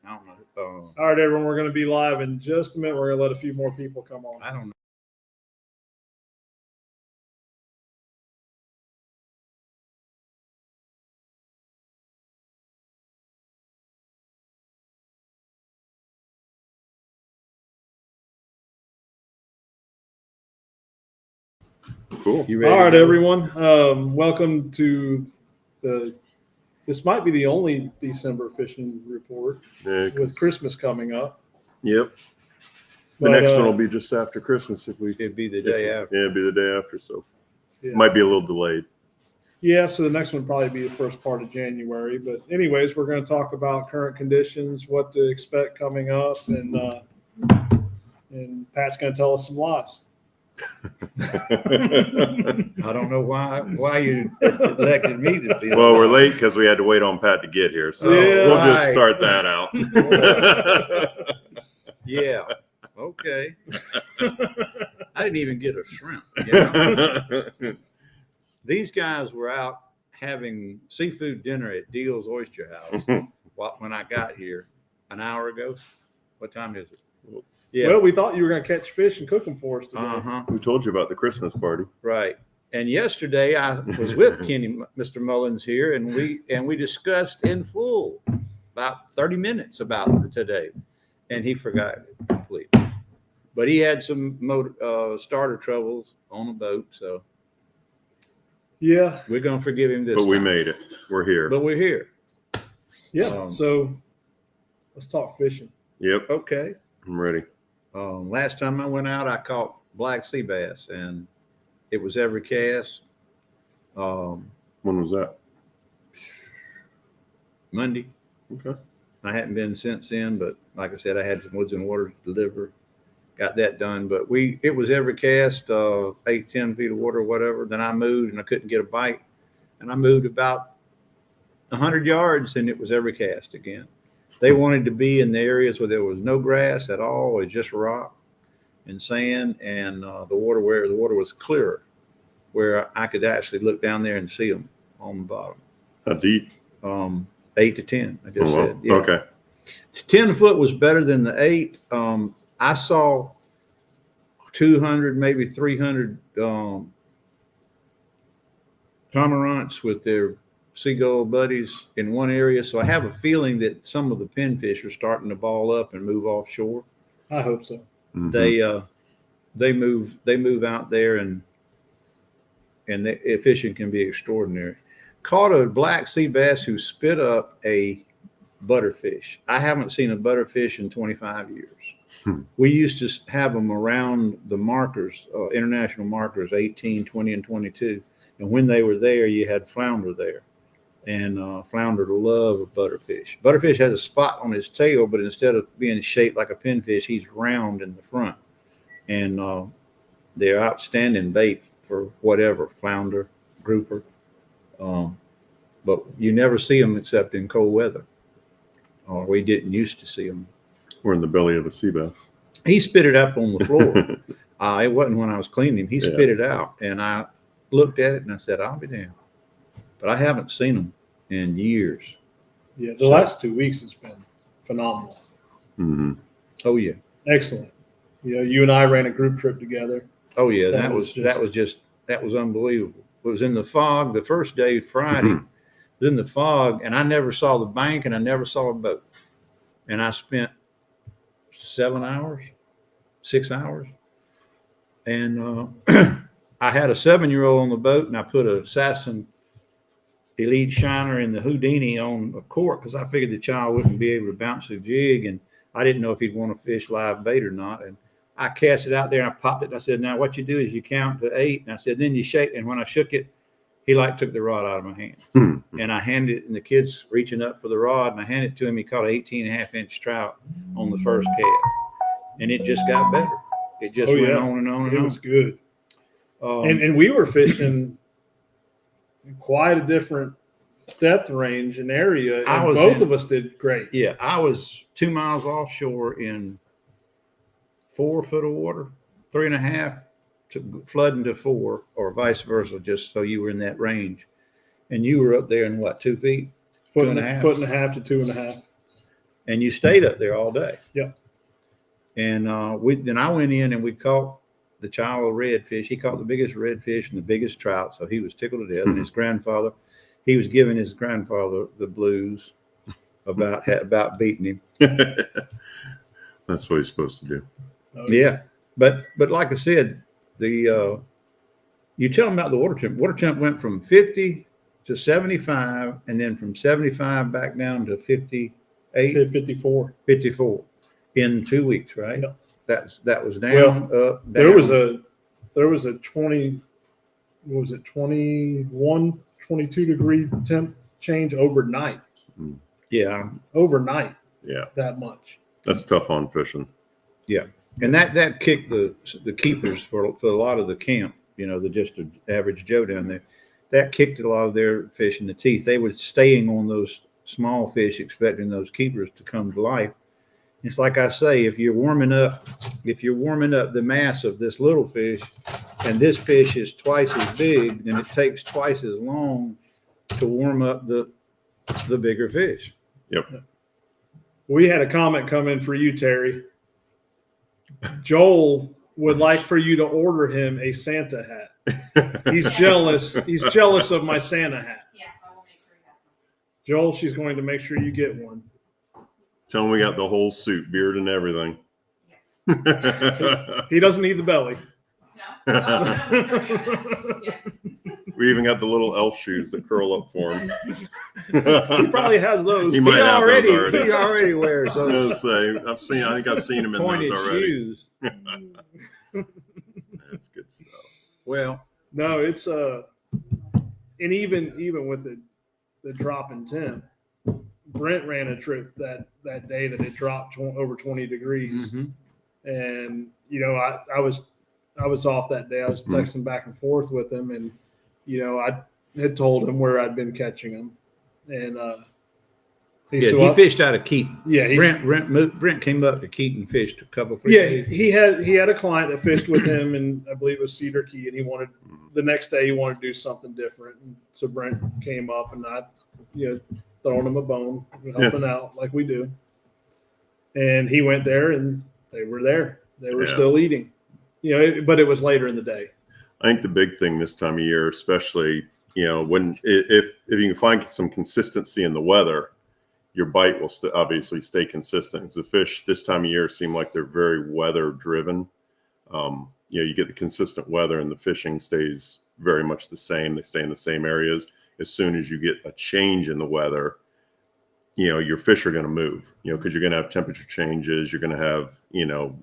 I don't know. All right, everyone, we're going to be live in just a minute. We're going to let a few more people come on. I don't know. Cool. You ready All to right, go? everyone. Welcome to this might be the only December fishing report Yeah, with Christmas coming up. Yep. The But, next one will be just after Christmas if we. It'd be the day after. Yeah, it'll be the day after. So yeah. might be a little delayed. Yeah, so the next one will probably be the first part of January. But anyways, we're going to talk about current conditions, what to expect coming up, and Pat's going to tell us some lies. I don't know why you elected me to be. Well, we're late because we had to wait on Pat to get here, so Yeah. we'll just Right. start that out. Yeah. Okay. I didn't even get a shrimp. You know? These guys were out having seafood dinner at Deal's Oyster House when I got here an hour ago. What time is it? Yeah. Well, we thought you were going to catch fish and cook them for us today. Uh-huh. Who told you about the Christmas party? Right. And yesterday I was with Kenny, Mr. Mullins here, and we discussed in full about 30 minutes about today, and he forgot it completely. But he had some starter troubles on the boat, so Yeah. we're gonna forgive him this But we time. made it. We're here. But we're here. Yeah. So let's talk fishing. Yep. Okay. I'm ready. Last time I went out, I caught black sea bass, and it was every cast. When was that? Monday. Okay. I hadn't been since then, but like I said, I had some woods and water to deliver. Got that done, but it was every cast, 8, 10 feet of water or whatever. Then I moved and I couldn't get a bite, and I moved about 100 yards and it was every cast again. They wanted to be in the areas where there was no grass at all, or just rock and sand, and the water where the water was clearer, where I could actually look down there and see them on the bottom. How deep? 8 to 10, I just said. Yeah. Okay. 10 foot was better than the 8. I saw 200, maybe 300 cormorants with their seagull buddies in one area. So I have a feeling that some of the pinfish are starting to ball up and move offshore. I hope so. Mhm. They move out there, and fishing can be extraordinary. Caught a black sea bass who spit up a butterfish. I haven't seen a butterfish in 25 years. We used to have them around the markers, international markers, 18, 20, and 22. And when they were there, you had flounder there. And flounder love a butterfish. Butterfish has a spot on his tail, but instead of being shaped like a pinfish, he's round in the front. And they're outstanding bait for whatever, flounder, grouper. But you never see them except in cold weather. Or we didn't used to see them. We're in the belly of a sea bass. He spit it up on the floor. It wasn't when I was cleaning him. He spit it out, and I looked at it and I said, "I'll be damned." But I haven't seen them in years. Yeah, the last 2 weeks it's been phenomenal. Mm-hmm. Oh yeah. Excellent. You know, you and I ran a group trip together. Oh yeah. That That was was unbelievable. It was in the fog the first day, Friday. It was in the fog, and I never saw the bank, and I never saw a boat. And I spent 6 hours, and I had a 7-year-old on the boat, and I put a Assassin Elite Shiner in the Houdini on a cork because I figured the child wouldn't be able to bounce the jig, and I didn't know if he'd want to fish live bait or not. And I cast it out there and I popped it. And I said, "Now what you do is you count to 8." And I said, "Then you shake." And when I shook it, he took the rod out of my hands. And I handed it, and the kid's reaching up for the rod, and I handed it to him. He caught an 18.5-inch trout on the first cast, and it just got better. It just went on and on and It on. was good. And we were fishing in quite a different depth range and area, and both of us did great. Yeah, I was 2 miles offshore in 4 foot of water, 3.5 to flooding to 4, or vice versa, just so you were in that range. And you were up there in what, 2 feet? Foot and and a half? Foot and a half to 2.5. and you stayed up there all day. Yeah. And then I went in and we caught the child redfish. He caught the biggest redfish and the biggest trout, so he was tickled to death. And his grandfather, he was giving his grandfather the blues about beating him. That's what he's supposed to do. Oh, Yeah, but like I said, you tell them about the water temp. Water temp went from 50 to 75, and then from 75 back down to 58, 54. 54 in 2 weeks, right? Yep. That was down, up, down. There was a 20, what was it, 21, 22 degree temp change overnight. Yeah, Overnight, Yeah, that much. that's tough on fishing. and that kicked the keepers for a lot of the camp. You know, just the average Joe down there. That kicked a lot of their fish in the teeth. They were staying on those small fish, expecting those keepers to come to life. It's like I say, if you're warming up the mass of this little fish, and this fish is twice as big, then it takes twice as long to warm up the bigger fish. Yep. We had a comment come in for you, Terry. Joel would like for you to order him a Santa hat. He's jealous. He's jealous of my Santa hat. Yes, I will make sure he has one. Joel, she's going to make sure you get one. Tell him we got the whole suit, beard and everything. Yes. He doesn't need the belly. No? Oh, no, he's already on it. Yeah. We even got the little elf shoes that curl up for him. He probably has those. He might have those already. He already wears I was those gonna say, I think I've seen him in those pointed already. shoes. That's good stuff. Well, No, it's and even with the drop in temp, Brent ran a trip that day that it dropped over 20 degrees, and you know I was off that day. I was texting back and forth with him, and you know I had told him where I'd been catching him, and he fished out of Keaton. Yeah, Brent came up to Keaton, fished a couple. Yeah, he had a client that fished with him, and I believe it was Cedar Key, and he wanted the next day he wanted to do something different, and so Brent came up, and I, throwing him a bone, helping out like we do, and he went there, and they were there, they were still eating, but it was later in the day. I think the big thing this time of year, especially when if you can find some consistency in the weather, your bite will obviously stay consistent. As the fish this time of year seem like they're very weather driven. You get the consistent weather and the fishing stays very much the same. They stay in the same areas. As soon as you get a change in the weather, your fish are going to move, because you're going to have temperature changes. You're going to have,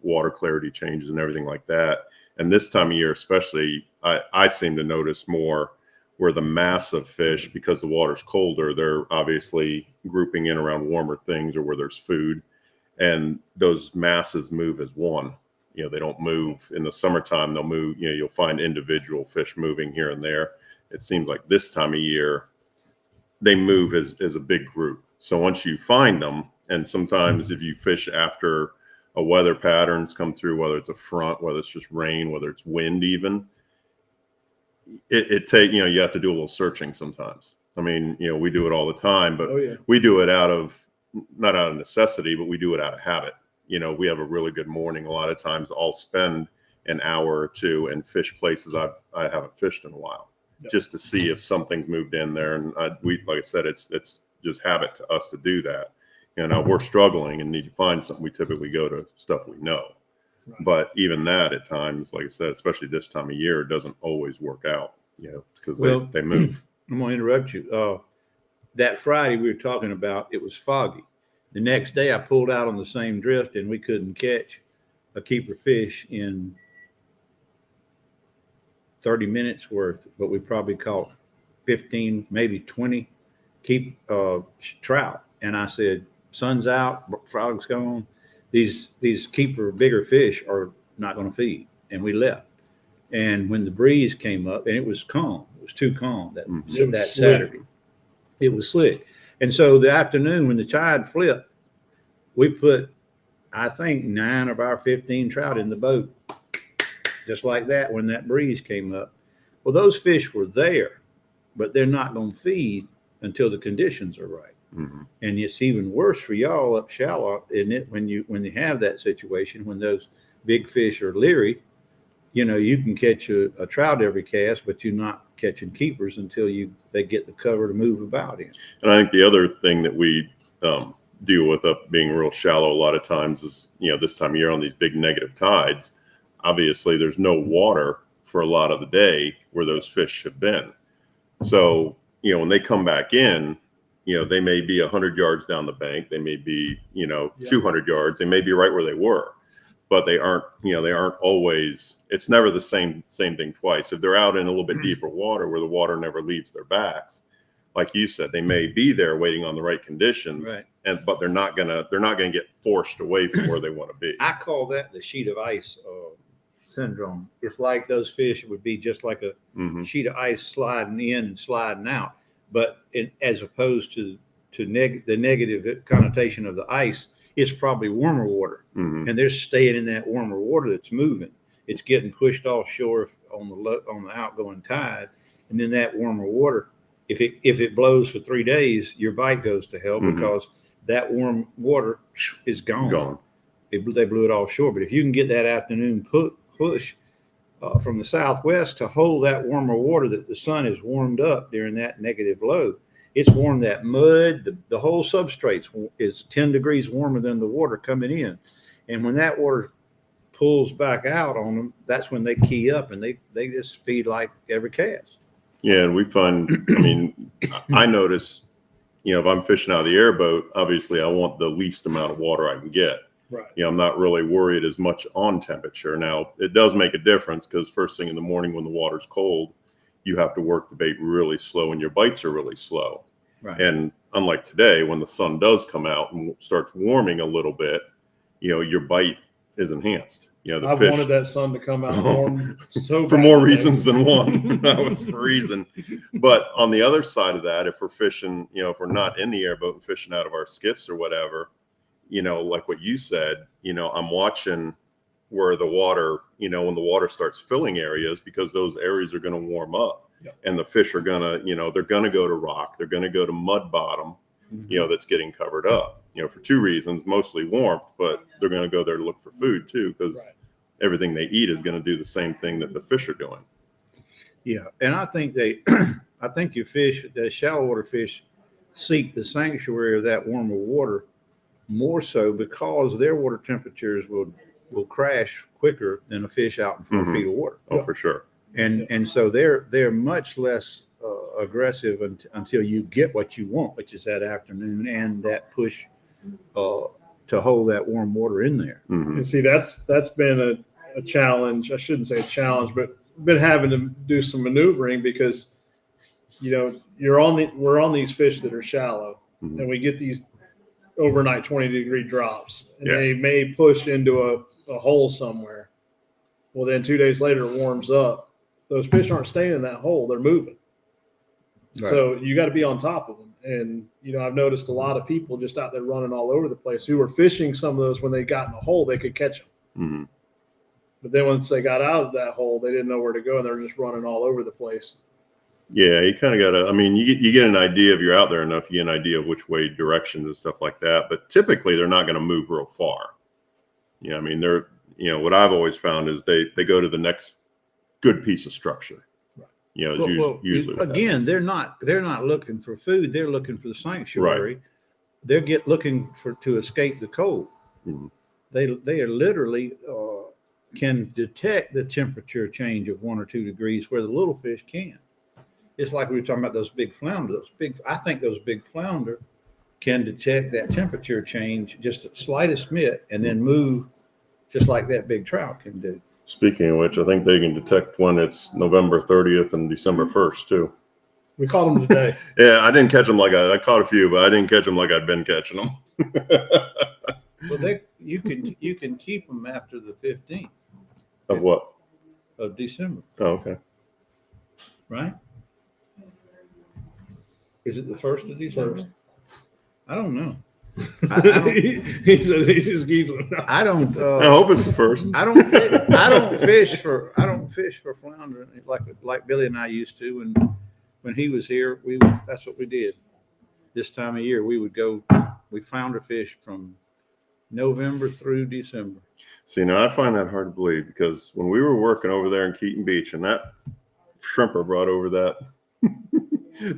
water clarity changes and everything like that. And this time of year, especially, I seem to notice more where the mass of fish, because the water's colder, they're obviously grouping in around warmer things or where there's food. And those masses move as one. They don't move in the summertime. They'll move, you'll find individual fish moving here and there. It seems like this time of year, they move as a big group. So once you find them, and sometimes if you fish after a weather patterns come through, whether it's a front, whether it's just rain, whether it's wind even, you have to do a little searching sometimes. I mean, we do it all the time, but we do it not out of necessity, but we do it out of habit. We have a really good morning. A lot of times I'll spend an hour or two and fish places I haven't fished in a while, just to see if something's moved in there. And like I said, it's just habit to us to do that. Now we're struggling and need to find something. We typically go to stuff we know. Right. But even that at times, like I said, especially this time of year, it doesn't always work out, because they move. I'm going to interrupt you. That Friday we were talking about, it was foggy. The next day I pulled out on the same drift and we couldn't catch a keeper fish in 30 minutes worth, but we probably caught 15, maybe 20 trout. And I said, sun's out, frog's gone. These keeper bigger fish are not going to feed. And we left. And when the breeze came up, and it was calm, it was too calm that Saturday. It was slick. And so the afternoon when the tide flipped, we put, I think, 9 of our 15 trout in the boat, just like that when that breeze came up. Well, those fish were there, but they're not going to feed until the conditions are right. Mhm. And it's even worse for y'all up shallow, isn't it? When you have that situation, when those big fish are leery, you can catch a trout every cast, but you're not catching keepers until they get the cover to move about in. And I think the other thing that we deal with up being real shallow a lot of times is, this time of year on these big negative tides, obviously there's no water for a lot of the day where those fish have been. So, when they come back in, they may be 100 yards down the bank. They may be, 200 yards. They may be right where they were, but they aren't always, it's never the same thing twice. If they're out in a little bit deeper water where the water never leaves their backs, like you said, they may be there waiting on the right conditions, Right. but they're not gonna get forced away from where they want to be. I call that the sheet of ice syndrome. It's like those fish would be just like a Mhm. sheet of ice sliding in and sliding out. But as opposed to the negative connotation of the ice, it's probably warmer water, Mhm. and they're staying in that warmer water that's moving. It's getting pushed offshore on the outgoing tide, and then that warmer water, if it blows for 3 days, your bite goes to hell Mhm. because that warm water is Gone. They blew it offshore. But if you can get that afternoon push from the southwest to hold that warmer water that the sun has warmed up during that negative low, it's warmed that mud. The whole substrate is 10 degrees warmer than the water coming in. And when that water pulls back out on them, that's when they key up and they just feed like every cast. Yeah, and we find, I notice, if I'm fishing out of the airboat, obviously I want the least amount of water I can get. Right. I'm not really worried as much on temperature. Now, it does make a difference because first thing in the morning when the water's cold, you have to work the bait really slow and your bites are really slow. Right. And unlike today, when the sun does come out and starts warming a little bit, your bite is enhanced. The I've fish, wanted that sun to come out warm so for bad more today. reasons than one. I was freezing. But on the other side of that, if we're fishing, if we're not in the airboat and fishing out of our skiffs or whatever, like what you said, I'm watching where the water, when the water starts filling areas, because those areas are going to warm up. Yep. And the fish are going to, they're going to go to rock. They're going to go to mud bottom, that's getting covered up, for two reasons, mostly warmth, but they're going to go there to look for food too, because Right. everything they eat is going to do the same thing that the fish are doing. Yeah, and I think I think your fish, the shallow water fish, seek the sanctuary of that warmer water more so because their water temperatures will crash quicker than a fish out in 4 Mhm. feet of water, Oh, for sure. and so they're much less aggressive until you get what you want, which is that afternoon and that push to hold that warm water in there. Mhm. And see, that's been a challenge. I shouldn't say a challenge, but been having to do some maneuvering because, we're on these fish that are shallow, Mhm. and we get these overnight 20-degree drops, and Yeah. they may push into a hole somewhere. Well, then 2 days later it warms up. Those fish aren't staying in that hole; they're moving. Right. So you got to be on top of them. And, I've noticed a lot of people just out there running all over the place who were fishing some of those when they got in a hole, they could catch them. Mhm. But then once they got out of that hole, they didn't know where to go and they were just running all over the place. Yeah, you kind of got to, you get an idea if you're out there enough, you get an idea of which way directions and stuff like that. But typically they're not going to move real far. They're, what I've always found is they go to the next good piece of structure. Right. Usually what again, they're not looking for food. They're looking for the sanctuary. Right. They're looking to escape the cold. Mhm. They are literally can detect the temperature change of 1 or 2 degrees where the little fish can. It's like we were talking about those big flounder. I think those big flounder can detect that temperature change just the slightest bit and then move just like that big trout can do. Speaking of which, I think they can detect when it's November 30th and December 1st too. We caught them today. Yeah, I didn't catch them I caught a few, but I didn't catch them like I'd been catching them. Well, you can keep them after the 15th Of what? of December, Oh, okay. right? Is it the 1st of December? I don't know. He says he just keeps them. I don't. I hope it's the first. I don't fish for flounder like Billy and I used to, and when he was here, that's what we did. this time of year, we flounder fish from November through December. See, now I find that hard to believe because when we were working over there in Keaton Beach and that shrimper brought over that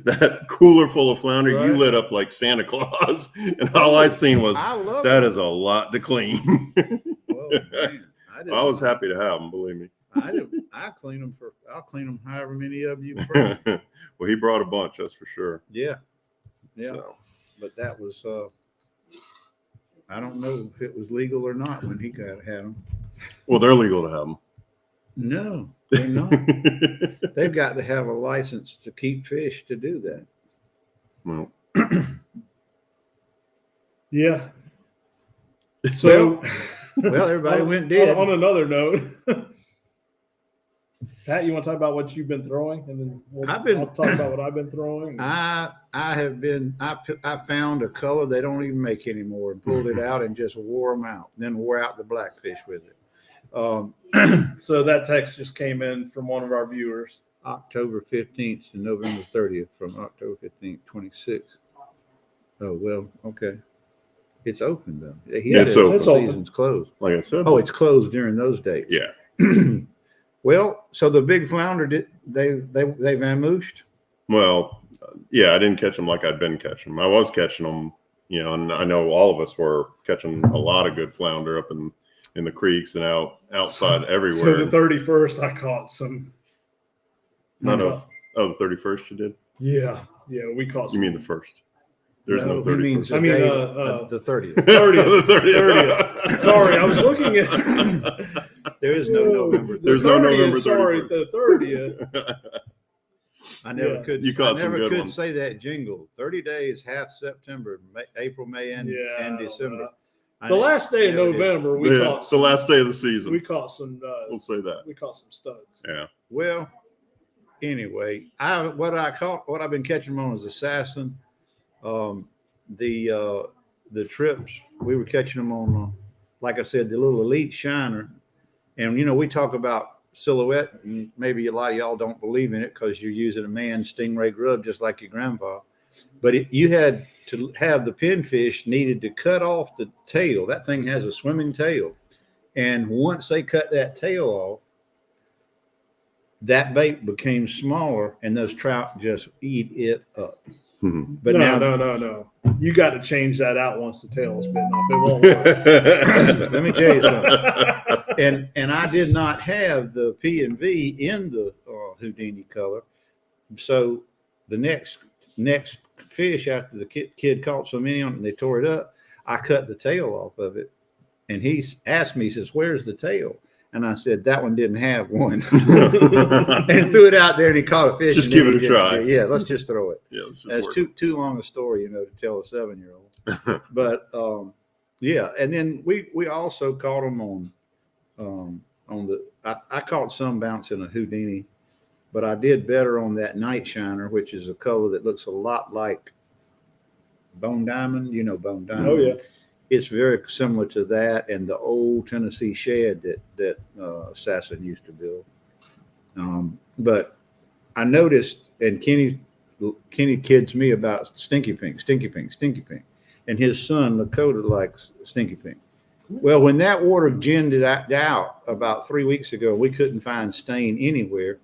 that cooler full of flounder, you Right. lit up like Santa Claus. And all I seen was, I love that it. is a lot to clean. Well, man, I was happy to have them, believe me. I'll clean them however many of you bring. Well, he brought a bunch, that's for sure. Yeah. Yeah. So, But that was, I don't know if it was legal or not when he had them. well, they're legal to have them. No, they're not. They've got to have a license to keep fish to do that. Well, Yeah. So, Well, everybody went dead. On another note, Pat, you want to talk about what you've been throwing, and then I'll talk about what I've been throwing. I found a color they don't even make anymore and pulled it out and just wore them out. Then wore out the blackfish with it. So that text just came in from one of our viewers. October 15th to November 30th from October 15th, 26th. Oh, well, okay. It's open though. It's said open. It's open. Season's closed. like I said, Oh, it's closed during those dates. yeah. Well, so the big flounder they vamooshed. Well, yeah, I didn't catch them like I'd been catching them. I was catching them, you know, and I know all of us were catching a lot of good flounder up in the creeks and outside everywhere. So the 31st, I caught some. None of the 31st you did? Yeah, we caught You some. mean the first? There's no He means 31st. I mean, the 30th. 30th. The 30th. Sorry, I was looking at. There is no November. There's no November 31st. Sorry, the 30th. I never Yeah. could. You caught I some never good could ones. say that jingle. 30 days, half September, April, May, and December. The last day of Never did. November, we Yeah, caught it's the last day of the season. We caught some. We'll say that. We caught some studs. Yeah. Well, anyway, what I've been catching them on is assassin. The trips we were catching them on, like I said, the little elite shiner, and we talk about silhouette. And maybe a lot of y'all don't believe in it because you're using a man's stingray grub just like your grandpa. But you had to have the pinfish needed to cut off the tail. That thing has a swimming tail, and once they cut that tail off, that bait became smaller, and those trout just eat it up. Mhm. But no. You got to change that out once the tail is bitten off. It won't work. let me tell you something. And I did not have the P and V in the Houdini color, so the next fish after the kid caught so many on it and they tore it up, I cut the tail off of it, and he asked me, he says, "Where's the tail?" And I said, "That one didn't have one," and threw it out there, and he caught a fish. Just and then give it he a didn't- try. Yeah, let's just throw it. Yeah, this is It's working. too long a story, to tell a 7-year-old. But yeah, and then we also caught them on the. I caught some bouncing a Houdini, but I did better on that night shiner, which is a color that looks a lot like bone diamond. Bone diamond. Oh yeah. It's very similar to that and the old Tennessee shed that Assassin used to build. But I noticed, and Kenny kids me about Stinky Pink, and his son Lakota likes Stinky Pink. Well, when that water ginned it out about 3 weeks ago, we couldn't find stain anywhere.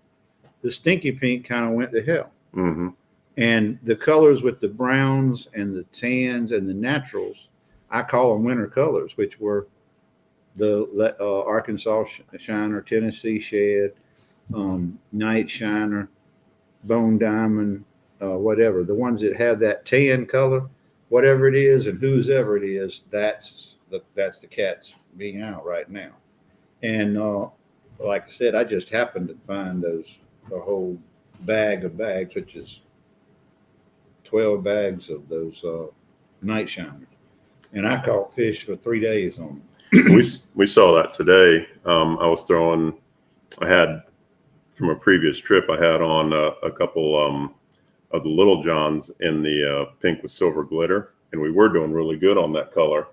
The Stinky Pink kind of went to hell. Mhm. And the colors with the browns and the tans and the naturals, I call them winter colors, which were the Arkansas shiner, Tennessee shed, night shiner, bone diamond, whatever. The ones that have that tan color, whatever it is, and whoever it is, that's the cats being out right now. And like I said, I just happened to find a whole bag of bags, which is 12 bags of those night shiners. And I caught fish for 3 days on them. we saw that today. I had from a previous trip, I had on a couple of the Little Johns in the pink with silver glitter, and we were doing really good on that color.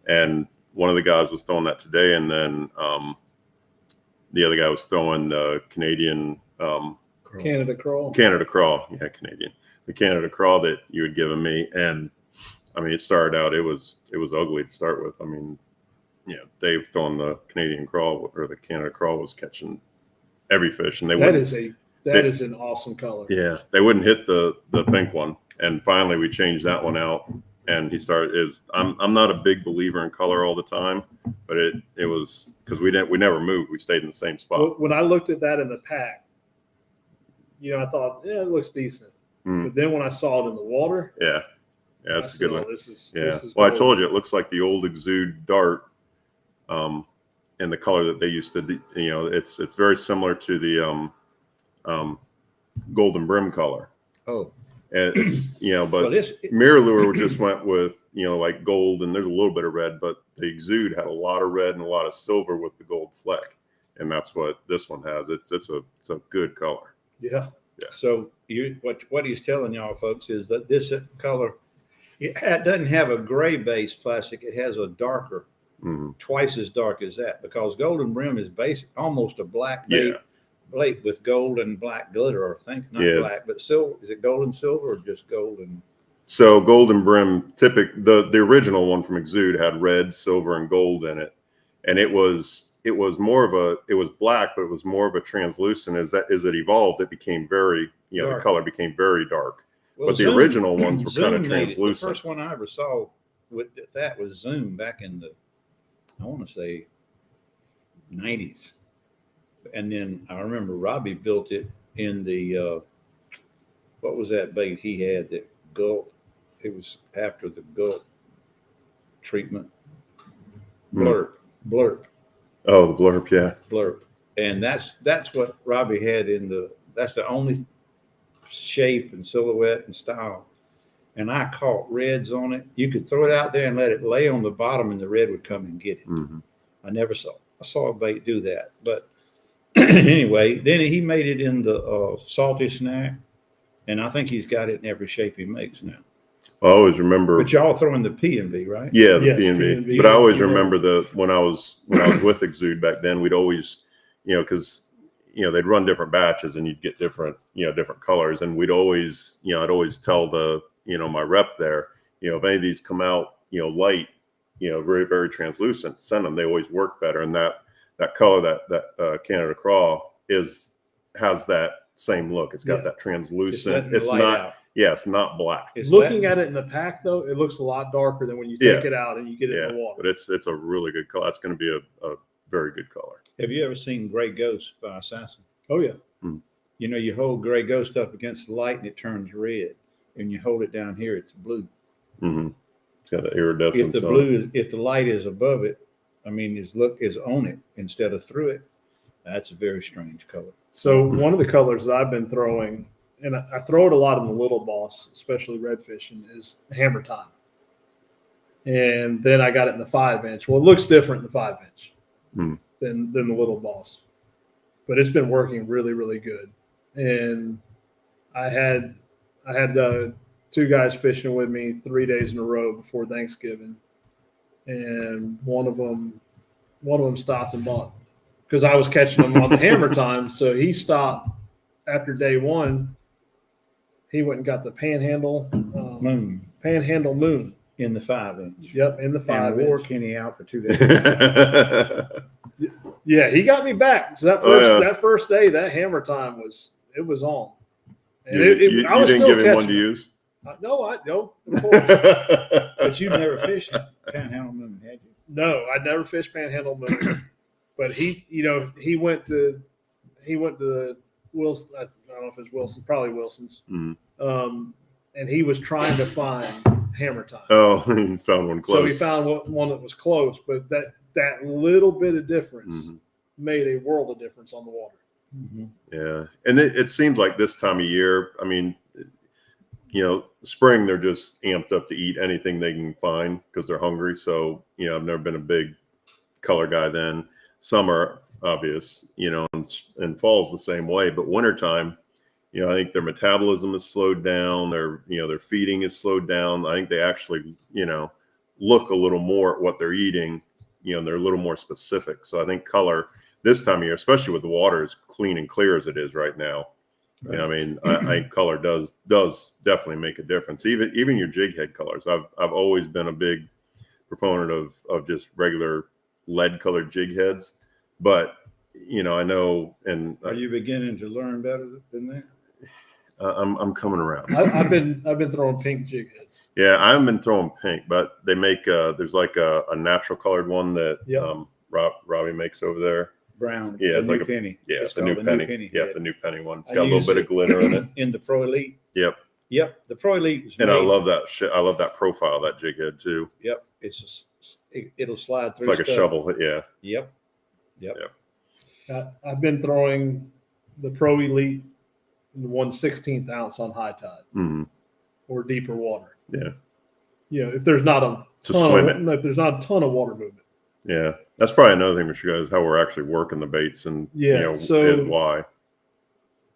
And one of the guys was throwing that today, and then the other guy was throwing Canadian Canada crawl. Canada crawl. Yeah, Canadian. the Canada Craw that you had given me, and I mean, it started out, it was ugly to start with. I mean, Dave on the Canadian Craw or the Canada Craw was catching every fish, and That is an awesome color. yeah, they wouldn't hit the pink one, and finally we changed that one out, and he started. I'm not a big believer in color all the time, but it was because we never moved. We stayed in the same spot. When I looked at that in the pack, I thought, yeah, it looks decent. But then when I saw it in the water, Yeah, that's a good one. This is Well, I gold. told you it looks like the old Exude Dart, and the color that they used to do. It's very similar to the Golden Brim color. Oh, And it's but well, this Mirror Lure just went with like gold, and there's a little bit of red, but the Exude had a lot of red and a lot of silver with the gold fleck, and that's what this one has. It's a good color. Yeah. so what he's telling y'all folks is that this color it doesn't have a gray base plastic. It has a darker, twice as dark as that, because Golden Brim is almost a black bait. Yeah. Blake with gold and black glitter, I think, not Yeah. black, but silver. Is it gold and silver or just gold and? So Golden Brim, the original one from Exude had red, silver, and gold in it, and it was black, but it was more of a translucent. As it evolved, it became very the color became very dark. Well, But the original ones were kind of Zoom made it. translucent. The first one I ever saw with that was Zoom back in the, I want to say, 90s. And then I remember Robbie built it in the, what was that bait he had that gulp? It was after the gulp treatment. Blurp. Oh, the blurb, yeah. Blurp. And that's what Robbie had that's the only shape and silhouette and style. And I caught reds on it. You could throw it out there and let it lay on the bottom and the red would come and get it. I saw a bait do that. But anyway, then he made it in the salty snack. And I think he's got it in every shape he makes now. I always remember. But y'all throwing the P&V, right? Yeah, the Yes, P&V. P&V. But I always remember when I was with Exude back then, we'd always, because they'd run different batches and you'd get different colors, and we'd always, I'd always tell my rep there, if any of these come out, light, very, very translucent, send them. They always work better, and that color that Canada Craw has that same look. It's got that translucent. It's not. Yeah, it's not black. It's Looking letting- at it in the pack, though, it looks a lot darker than when you take it out and you get it in the water. But it's a really good color. That's going to be a very good color. Have you ever seen Gray Ghost by Assassin? Oh, yeah. You hold Gray Ghost up against the light and it turns red. And you hold it down here, it's blue. It's got the iridescence. If the light is above it, his look is on it instead of through it. That's a very strange color. So one of the colors that I've been throwing, and I throw it a lot in the little boss, especially red fishing, is Hammer Time. And then I got it in the 5-inch. Well, it looks different in the 5-inch than the little boss, but it's been working really, really good. And I had 2 guys fishing with me 3 days in a row before Thanksgiving, and one of them stopped and bought, because I was catching them on the Hammer Time. So he stopped after day 1. He went and got the Panhandle Moon Moon. in the 5-inch. Yep, in the And wore 5-inch. Kenny out for 2 days. Yeah, he got me back. So that first day, that Hammer Time was on. And you I was didn't still give him one to catching. use? No, of course. But you never fished Panhandle Moon, had you? No, I'd never fished Panhandle Moon. But he went to Wilson. I don't know if it's Wilson, probably Wilson's. And he was trying to find Hammer Time. Oh, he found one close. So he found one that was close, but that little bit of difference made a world of difference on the water. Yeah, and it seems like this time of year, spring, they're just amped up to eat anything they can find because they're hungry. So, I've never been a big color guy then. Summer, obvious, and fall's the same way. But wintertime, I think their metabolism is slowed down. Their feeding is slowed down. I think they actually, look a little more at what they're eating, and they're a little more specific. So I think color this time of year, especially with the water as clean and clear as it is right now, You know, I mean, I color does definitely make a difference. Even your jig head colors. I've always been a big proponent of just regular lead colored jig heads, but you know, I know, and Are you beginning to learn better than that? I'm coming around. I've been throwing pink jig heads. Yeah, I haven't been throwing pink, but they make there's like a natural colored one that Yep. Robbie makes over there. Brown. Yeah, the it's new like a penny. Yeah, It's the new called penny. Yeah, head. the new penny one. It's I got a little use bit of it glitter in it. In the Pro Elite. Yep. Yep. The Pro Elite was And I made- love that shit. I love that profile, that jig head too. Yep. It's just, it'll slide It's through. like a stuff. shovel. Yeah. Yep. I've been throwing the Pro Elite the 1/16 ounce on high tide Hmm. or deeper water. Yeah. You know, if there's not a To ton swim of, if there's not a ton of water movement. Yeah. That's probably another thing with you guys, how we're actually working the baits and Yeah, you know, so- and why.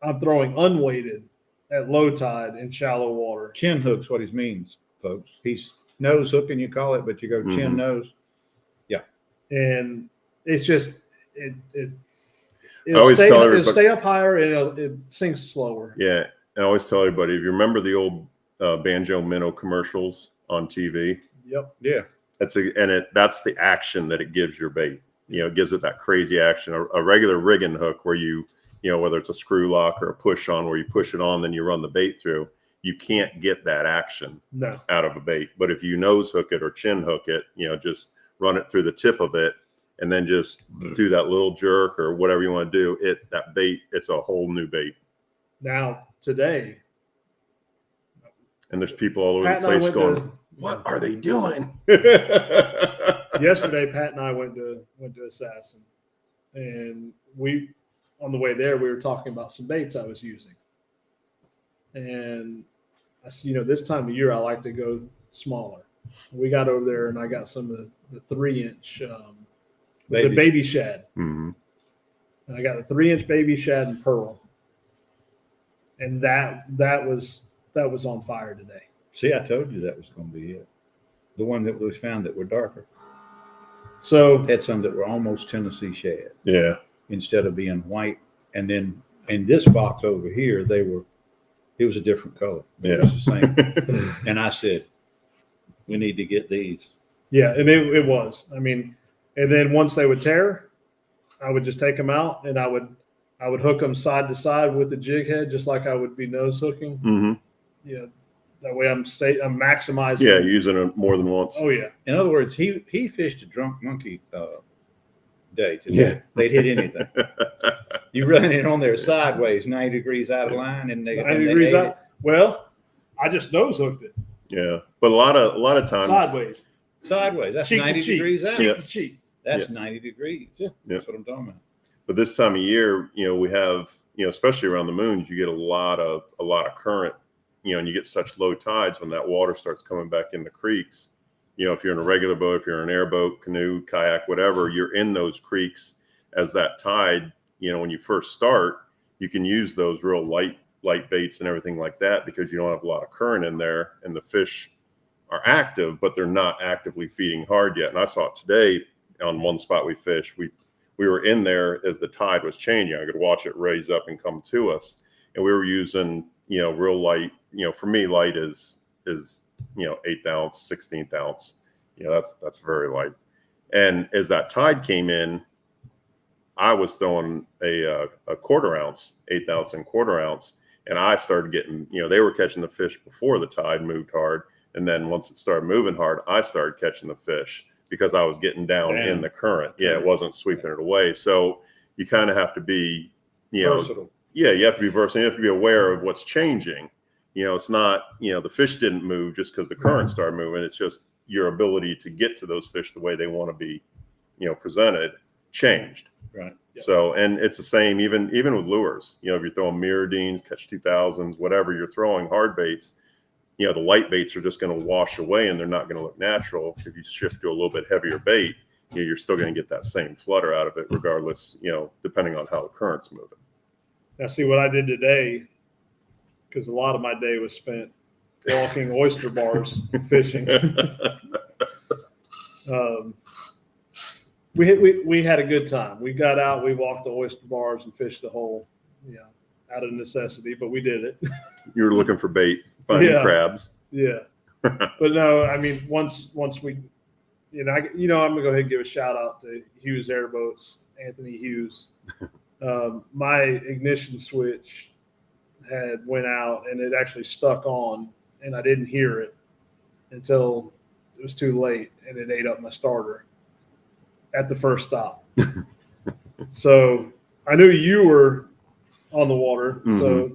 I'm throwing unweighted at low tide in shallow water. Chin hook's what he means, folks. He's nose hooking, you call it, but you go chin Mhm. nose. And it's just I it'll always stay, tell it'll everybody- stay up higher and it sinks slower. Yeah. I always tell everybody, if you remember the old Banjo Minnow commercials on TV, Yep. Yeah. that's the action that it gives your bait. You know, it gives it that crazy action. A regular rigging hook where you know, whether it's a screw lock or a push on where you push it on, then you run the bait through, you can't get that action No. out of a bait. But if you nose hook it or chin hook it, you know, just run it through the tip of it and then just do that little jerk or whatever you want to do, that bait, it's a whole new bait. Now today, And there's people all over Pat the and I place went going, what are they doing? yesterday, Pat and I went to Assassin, and on the way there we were talking about some baits I was using, and I said, you know, this time of year I like to go smaller. We got over there and I got some of the 3-inch it's a Baby- baby shad, Mhm. and I got a 3-inch baby shad and pearl, and that was on fire today. See, I told you that was going to be it. The one that was found that were darker So had some that were almost Tennessee shad Yeah. instead of being white. And then in this box over here, it was a different color. It was the same. And I said, we need to get these. yeah, and it was. I mean, and then once they would tear, I would just take them out and I would hook them side to side with the jig head, just like I would be nose hooking. Hmm. You know, that way I'm maximizing. Yeah, using it more than once. Oh yeah. In other words, he fished a drunk monkey day today. Yeah. They'd hit anything. You run it on there sideways, 90 degrees out of line, and they 90 and they degrees ate out. Well, I just nose hooked it Yeah, but a lot of times, sideways. it sideways. That's Cheek to 90 cheek. degrees out. Yeah. Cheek to cheek. That's 90 degrees. Yeah. That's what I'm talking about. But this time of year, you know, we have, you know, especially around the moons, you get a lot of current, you know, and you get such low tides when that water starts coming back in the creeks. You know, if you're in a regular boat, if you're in an airboat, canoe, kayak, whatever, you're in those creeks as that tide, you know, when you first start, you can use those real light baits and everything like that because you don't have a lot of current in there and the fish are active, but they're not actively feeding hard yet. And I saw it today on one spot we fished. We were in there as the tide was changing. I could watch it raise up and come to us. And we were using, you know, real light, you know, for me, light is, you know, 1/8 ounce, 16th ounce. You know, that's very light. And as that tide came in, I was throwing a 1/4 ounce, 1/8 ounce and 1/4 ounce. And I started getting, you know, they were catching the fish before the tide moved hard. And then once it started moving hard, I started catching the fish because I was getting down Damn. in the current. Yeah, it wasn't sweeping it away. So you kind of have to be, you know, Versatile. yeah, you have to be versatile. You have to be aware of what's changing. You know, it's not, you know, the fish didn't move just because the current started moving. It's just your ability to get to those fish the way they want to be, you know, presented changed. Right. Yep. So, and it's the same even with lures. You know, if you're throwing Mirrodines, Catch 2000s, whatever you're throwing, hard baits, you know, the light baits are just going to wash away and they're not going to look natural. If you shift to a little bit heavier bait, you know, you're still going to get that same flutter out of it, regardless, you know, depending on how the current's moving. Now, see what I did today, because a lot of my day was spent walking oyster bars, fishing. We had a good time. We got out, we walked the oyster bars and fished the whole, out of necessity, but we did it. You were looking for bait, finding Yeah. crabs. Yeah. But no, I mean, once we, I'm gonna go ahead and give a shout out to Hughes Airboats, Anthony Hughes. My ignition switch had went out and it actually stuck on, and I didn't hear it until it was too late, and it ate up my starter at the first stop. So I knew you were on the water, so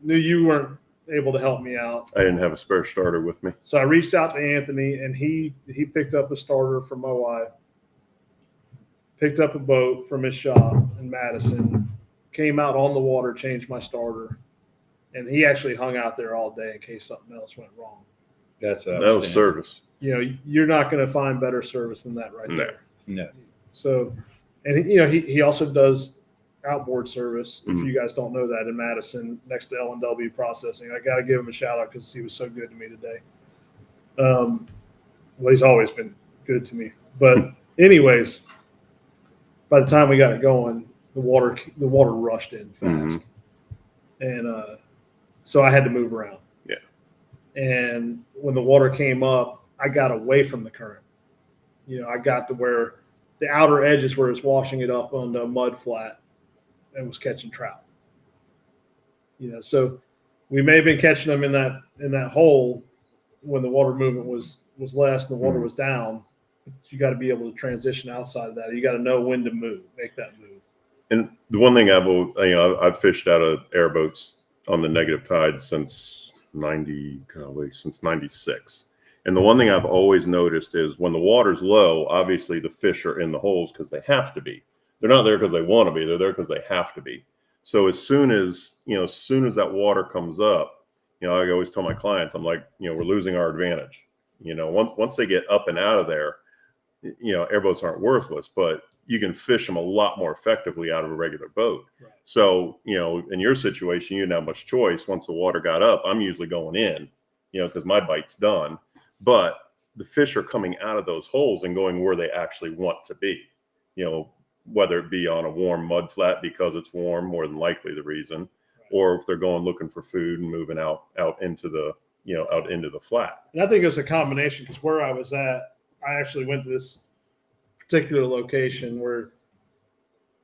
knew you weren't able to help me out. I didn't have a spare starter with me. So I reached out to Anthony, and he picked up a starter from my wife, picked up a boat from his shop in Madison, came out on the water, changed my starter, and he actually hung out there all day in case something else went wrong. That's That was service. You're not going to find better service than that right No. there. No. So, and he also does outboard service. If you guys don't know that, in Madison next to L&W Processing, I got to give him a shout out because he was so good to me today. Well, he's always been good to me. But anyways, by the time we got it going, the water rushed in fast, and so I had to move around. Yeah. And when the water came up, I got away from the current. I got to where the outer edges where it's washing it up on the mud flat and was catching trout. So we may have been catching them in that hole when the water movement was less and the water was down. But you got to be able to transition outside of that. You got to know when to make that move. And the one thing I've fished out of airboats on the negative tide since '96. And the one thing I've always noticed is when the water's low, obviously the fish are in the holes because they have to be. They're not there because they want to be. They're there because they have to be. So as soon as that water comes up, I always tell my clients, I'm like, we're losing our advantage. Once they get up and out of there, airboats aren't worthless, but you can fish them a lot more effectively out of a regular boat. Right. So, in your situation, you didn't have much choice. Once the water got up, I'm usually going in, because my bite's done. But the fish are coming out of those holes and going where they actually want to be, whether it be on a warm mud flat because it's warm, more than likely the reason, or if they're going looking for food and moving out into the flat. And I think it was a combination because where I was at, I actually went to this particular location where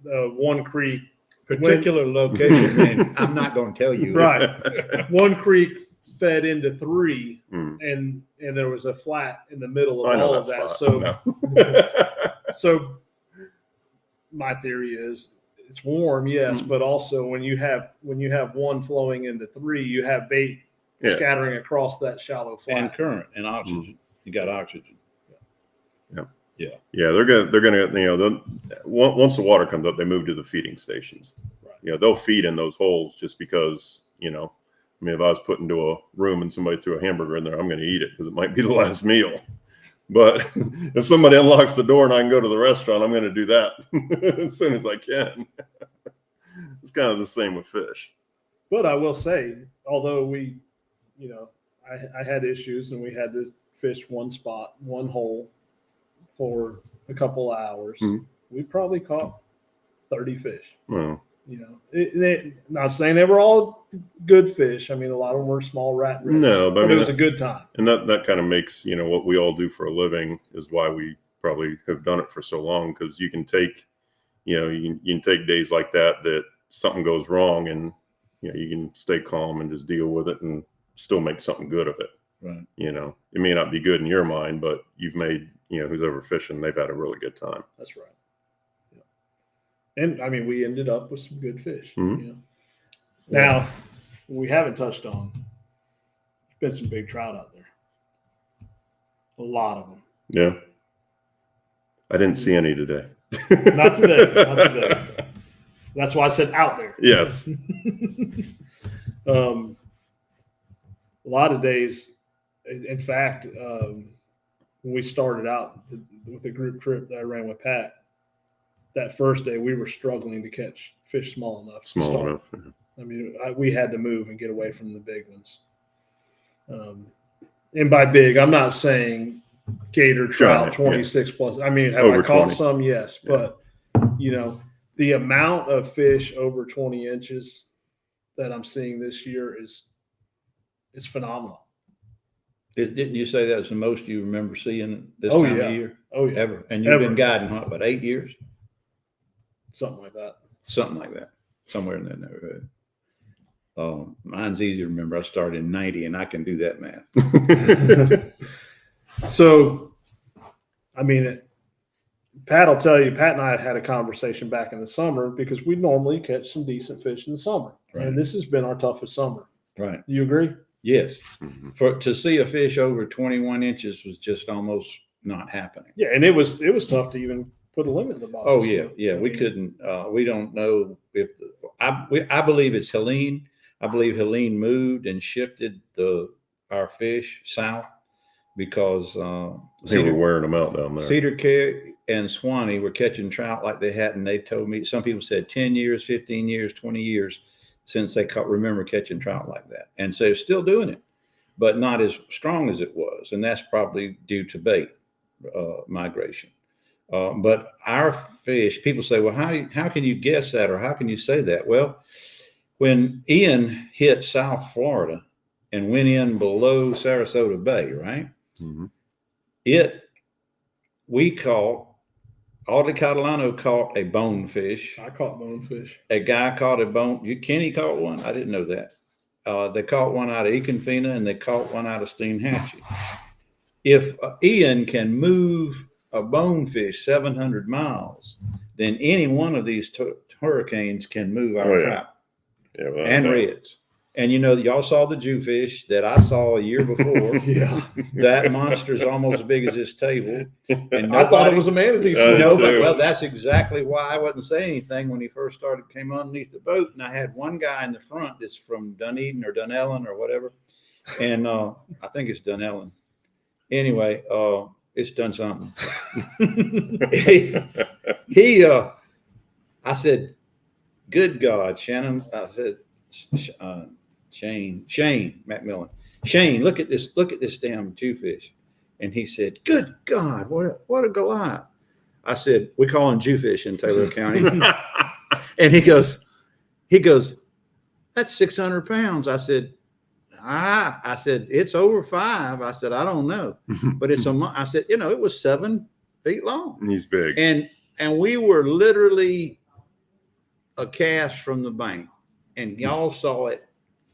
one creek. Particular location, and I'm not going to tell you. Right. One creek fed into three, Mm. and there was a flat in the middle of I know all of that that. spot. So my theory is it's warm, yes, but also when you have one flowing into three, you have bait Yeah. scattering across that shallow flat. And current and oxygen. You got oxygen. Yeah, they're gonna once the water comes up, they move to the feeding stations. Right. They'll feed in those holes just because if I was put into a room and somebody threw a hamburger in there, I'm going to eat it because it might be the last meal. But if somebody unlocks the door and I can go to the restaurant, I'm going to do that as soon as I can. It's kind of the same with fish. But I will say, although we, I had issues and we had to fish one spot, one hole for a couple hours, we probably caught 30 fish. Well, Not saying they were all good fish. I mean, a lot of them were small rat ricks. No, but I it mean, was a good time. and that kind of makes what we all do for a living is why we probably have done it for so long, because you can take you can take days like that something goes wrong and you can stay calm and just deal with it and still make something good of it. Right. It may not be good in your mind, but you've made who's ever fishing, they've had a really good time. That's right. Yeah. And I mean, we ended up with some good fish. Mhm. Now, we haven't touched on. There's been some big trout out there. A lot of them. Yeah, I didn't see any today. Not today. Not today. That's why I said out there. Yes. A lot of days. In fact, when we started out with the group trip that I ran with Pat, that first day we were struggling to catch fish small enough. to Small start. enough. Yeah. I mean, we had to move and get away from the big ones. And by big, I'm not saying gator trout, Giant, 26 plus. I mean, have Over I caught 20. some? Yes. Yeah. But, the amount of fish over 20 inches that I'm seeing this year is phenomenal. Didn't you say that's the most you remember seeing this Oh, time yeah. of year? Oh yeah, Ever. And you've been Ever. guiding, what, about 8 years? something like that. Something like that. Somewhere in that neighborhood. Mine's easy to remember. I started in 90 and I can do that math. So, I mean, Pat will tell you, Pat and I had a conversation back in the summer because we normally catch some decent fish in the summer. Right. And this has been our toughest summer. Right. You agree? Yes. Mhm. To see a fish over 21 inches was just almost not happening. Yeah. And it was tough to even put a limit in the box. Oh yeah, yeah. We couldn't. We don't know if I believe it's Helene. I believe Helene moved and shifted our fish south because They were wearing them out down there. Cedar Creek and Swanee were catching trout like they hadn't. They told me, some people said 10 years, 15 years, 20 years since they remember catching trout like that. And so they're still doing it, but not as strong as it was. And that's probably due to bait migration. But our fish, people say, well, how can you guess that? Or how can you say that? Well, when Ian hit South Florida and went in below Sarasota Bay, right? Mhm. We caught, Audley Catalano caught a bonefish. I caught bonefish. A guy caught a Kenny caught one. I didn't know that. They caught one out of Econfina and they caught one out of Steinhatchee. If Ian can move a bonefish 700 miles, then any one of these hurricanes can move our Oh, yeah. trout Yeah, without and doubt. reds. And y'all saw the Jewfish that I saw a year before. Yeah. That monster's almost as big as this table. And I thought it was a manatee. Uh, swim. no, but- Well, that's exactly why I wasn't saying anything when he first came underneath the boat. And I had one guy in the front that's from Dunedin or Dunellen or whatever. And I think it's Dunellen. Anyway, it's done something. I said, good God, Shannon. I said, Shane McMillan. Shane, look at this damn Jewfish. And he said, good God, what a Goliath. I said, we call him Jewfish in Taylor County. And he goes, that's 600 pounds. I said, it's over 5. I said, I don't know, but I said, it was 7 feet long. He's big. And we were literally a cast from the bank, and y'all saw it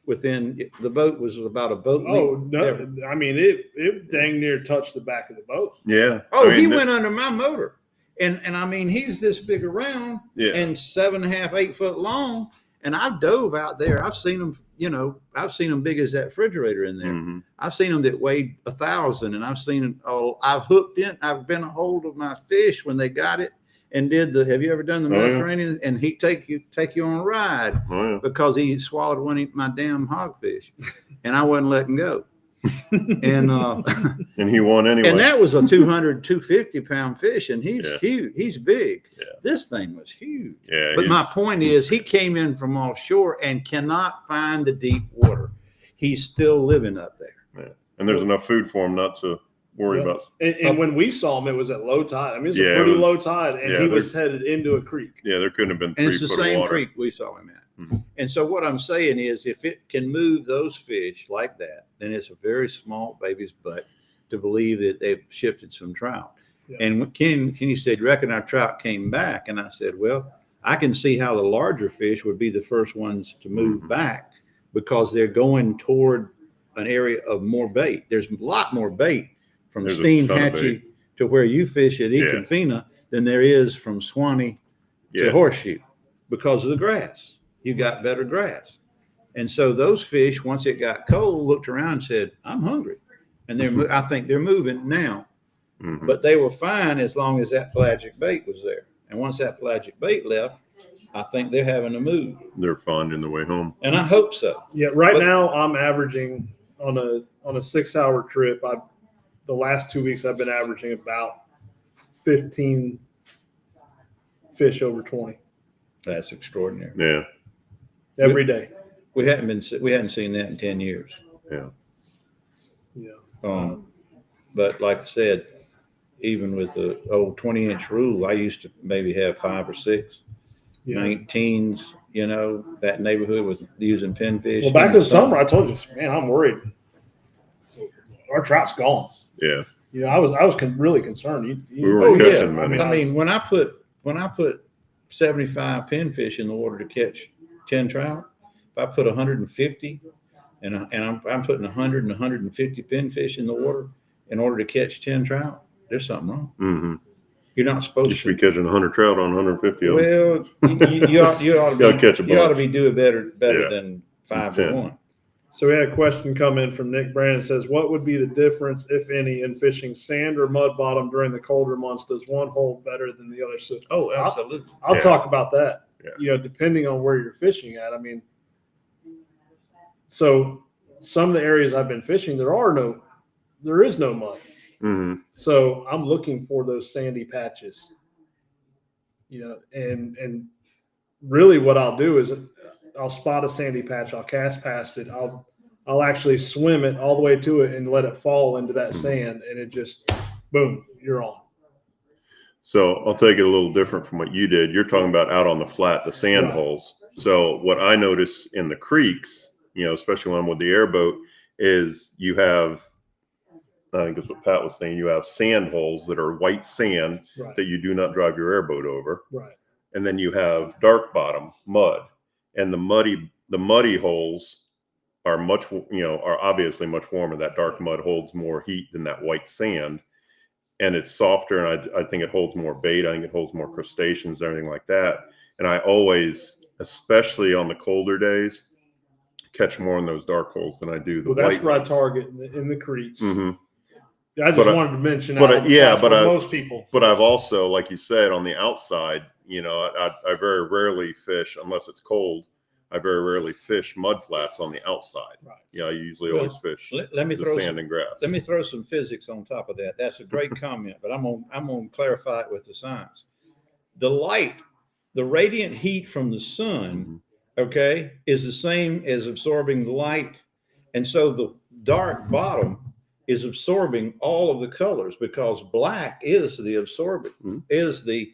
the boat was about a boat. Oh, length. no. I mean, it dang near touched the back of the boat. Yeah. Oh, I mean, he went under my motor. And I mean, he's this big around Yeah. and 7.5, 8 foot long. And I've dove out there. I've seen them, I've seen them big as that refrigerator in there. Mhm. I've seen them that weighed 1,000, and I've seen I've hooked in. I've been a hold of my fish when they got it and have you ever done the Oh, yeah. Mediterranean? And he take you on a ride Oh, yeah. because he swallowed my damn hogfish and I wasn't letting go. And, And he won anyway. and that was a 200, 250 pound fish. And he's Yeah. huge. He's big. Yeah. This thing was huge. Yeah. But my he's- point is, he came in from offshore and cannot find the deep water. He's still living up there. and there's enough food for him not to worry Yeah. about. And when we saw him, it was at low tide. I mean, it's Yeah, a it pretty was- low tide, and yeah, he was headed into a creek. Yeah, there couldn't have been And 3 it's the foot of same water. creek we saw him at. Mhm. And so what I'm saying is, if it can move those fish like that, then it's a very small baby's butt to believe that they've shifted some trout. Yeah. And when Kenny said, reckon our trout came back. And I said, well, I can see how the larger fish would be the first ones to move Mhm. back because they're going toward an area of more bait. There's a lot more bait from There's a ton of Steinhatchee to where you fish at Yeah. Econfina than there is from Swanee to Yeah. Horseshoe because of the grass. You got better grass. And so those fish, once it got cold, looked around and said, I'm hungry. And I think they're moving now, Mhm. but they were fine as long as that pelagic bait was there. And once that pelagic bait left, I think they're having to move. They're finding the way home. And I hope so. Yeah, right But- now I'm averaging on a 6-hour trip. The last 2 weeks I've been averaging about 15 fish over 20 That's extraordinary. Yeah. every day. We hadn't seen that in 10 years. Yeah. Yeah. But like I said, even with the old 20-inch rule, I used to maybe have 5 or 6. Yeah. 19s, you know, that neighborhood was using pinfish. Well, back in the summer, I told you, man, I'm worried. Our trout's gone. Yeah. You know, I was really concerned. We were Oh, catching yeah. many. I mean, when I put 75 pinfish in the water to catch 10 trout, if I put 150 and I'm putting 100 and 150 pinfish in the water in order to catch 10 trout, there's something wrong. Mm-hmm. You're not supposed You to. should be catching 100 trout on 150 of them. Well, you ought to Gotta catch a be, you ought to bunch. be doing better Yeah. than 5 to 10. 1. So we had a question come in from Nick Brandon. Says, what would be the difference, if any, in fishing sand or mud bottom during the colder months? Does one hold better than the other? So Oh, absolutely. I'll Yeah. talk about that. Yeah. You know, depending on where you're fishing at. I mean, so some of the areas I've been fishing, there is no mud. Mm-hmm. So I'm looking for those sandy patches. You know, and really what I'll do is I'll spot a sandy patch, I'll cast past it, I'll actually swim it all the way to it and let it fall into that sand, and it just boom, you're on. So I'll take it a little different from what you did. You're talking about out on the flat, the sand Right. holes. So what I notice in the creeks, you know, especially when I'm with the airboat, is you have, I think that's what Pat was saying, you have sand holes that are white sand Right, that you do not drive your airboat over. right, And then you have dark bottom mud, and the muddy holes are are obviously much warmer. That dark mud holds more heat than that white sand, and it's softer. And I think it holds more bait. I think it holds more crustaceans and everything like that. And I always, especially on the colder days, catch more in those dark holes than I do the well, that's white where I ones. target in the creeks. Mhm. I just wanted to mention but out on the yeah, flats but where I- most people. But I've also, like you said, on the outside, you know, I very rarely fish unless it's cold. I very rarely fish mud flats on the outside. Right. Yeah, I usually Well, always fish Let me the throw sand some, and grass. let me throw some physics on top of that. That's a great comment, but I'm gonna clarify it with the science. The light, the radiant heat from the sun, okay, is the same as absorbing the light. And so the dark bottom is absorbing all of the colors, because black is the absorbent, Mhm. is the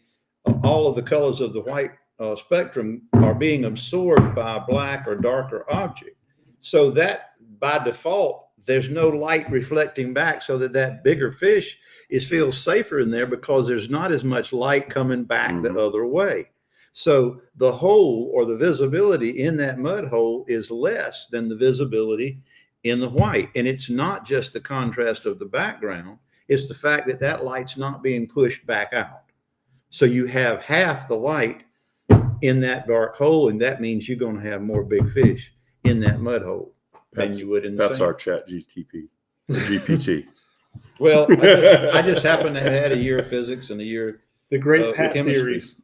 all of the colors of the white spectrum are being absorbed by a black or darker object. So that by default, there's no light reflecting back, so that bigger fish feels safer in there because there's not as much light coming back the Mhm. other way. So the hole or the visibility in that mud hole is less than the visibility in the white. And it's not just the contrast of the background, it's the fact that that light's not being pushed back out. So you have half the light in that dark hole, and that means you're going to have more big fish in that mud hole than you would in the That's sand. our chat GTP, GPT. Well, I just happen to have had a year of physics and a year. The great Pat chemistry. theories.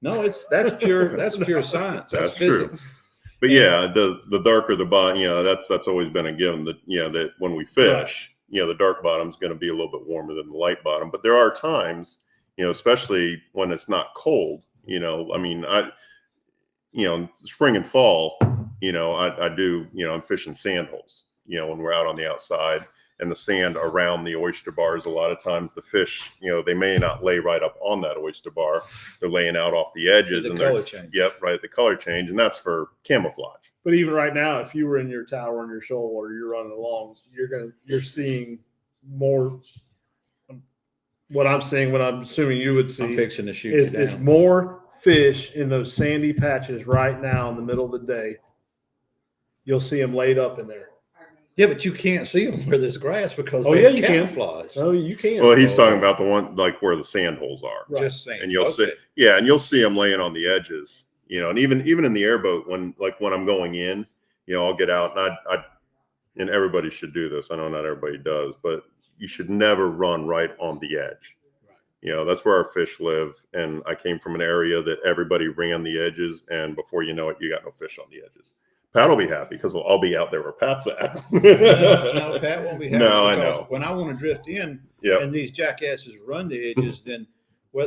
No, that's pure science. That's true. physics. But yeah, the darker the bottom, you know, that's always been a given. That, you know, that when we fish, you know, the dark bottom is going to be a little bit warmer than the light bottom. But there are times, you know, especially when it's not cold. You know, I mean, spring and fall, you know, I do, you know, I'm fishing sand holes. You know, when we're out on the outside, and the sand around the oyster bars, a lot of times the fish, you know, they may not lay right up on that oyster bar. They're laying out off the edges. The and color they're, change. Yep, right, the color change. And that's for camouflage. But even right now, if you were in your tower on your shoalwater, you're running along, you're seeing more. What I'm seeing, what I'm assuming you would I'm see, fixing to shoot is you down. more fish in those sandy patches right now in the middle of the day. You'll see them laid up in there. Yeah, but you can't see them where there's grass because Oh, they're yeah, you can. camouflage. Oh, you can. Well, he's talking about the one like where the sand holes are. Right. Just saying. And you'll Okay. see, yeah, and you'll see them laying on the edges, you know, and even in the airboat, when I'm going in, you know, I'll get out and and everybody should do this. I know not everybody does, but you should never run right on the edge. Right. You know, that's where our fish live. And I came from an area that everybody ran the edges, and before you know it, you got no fish on the edges. Pat will be happy because I'll be out there where Pat's at. No, Pat won't be happy. No, I because know. When I want to drift in Yep. and these jackasses run the edges, then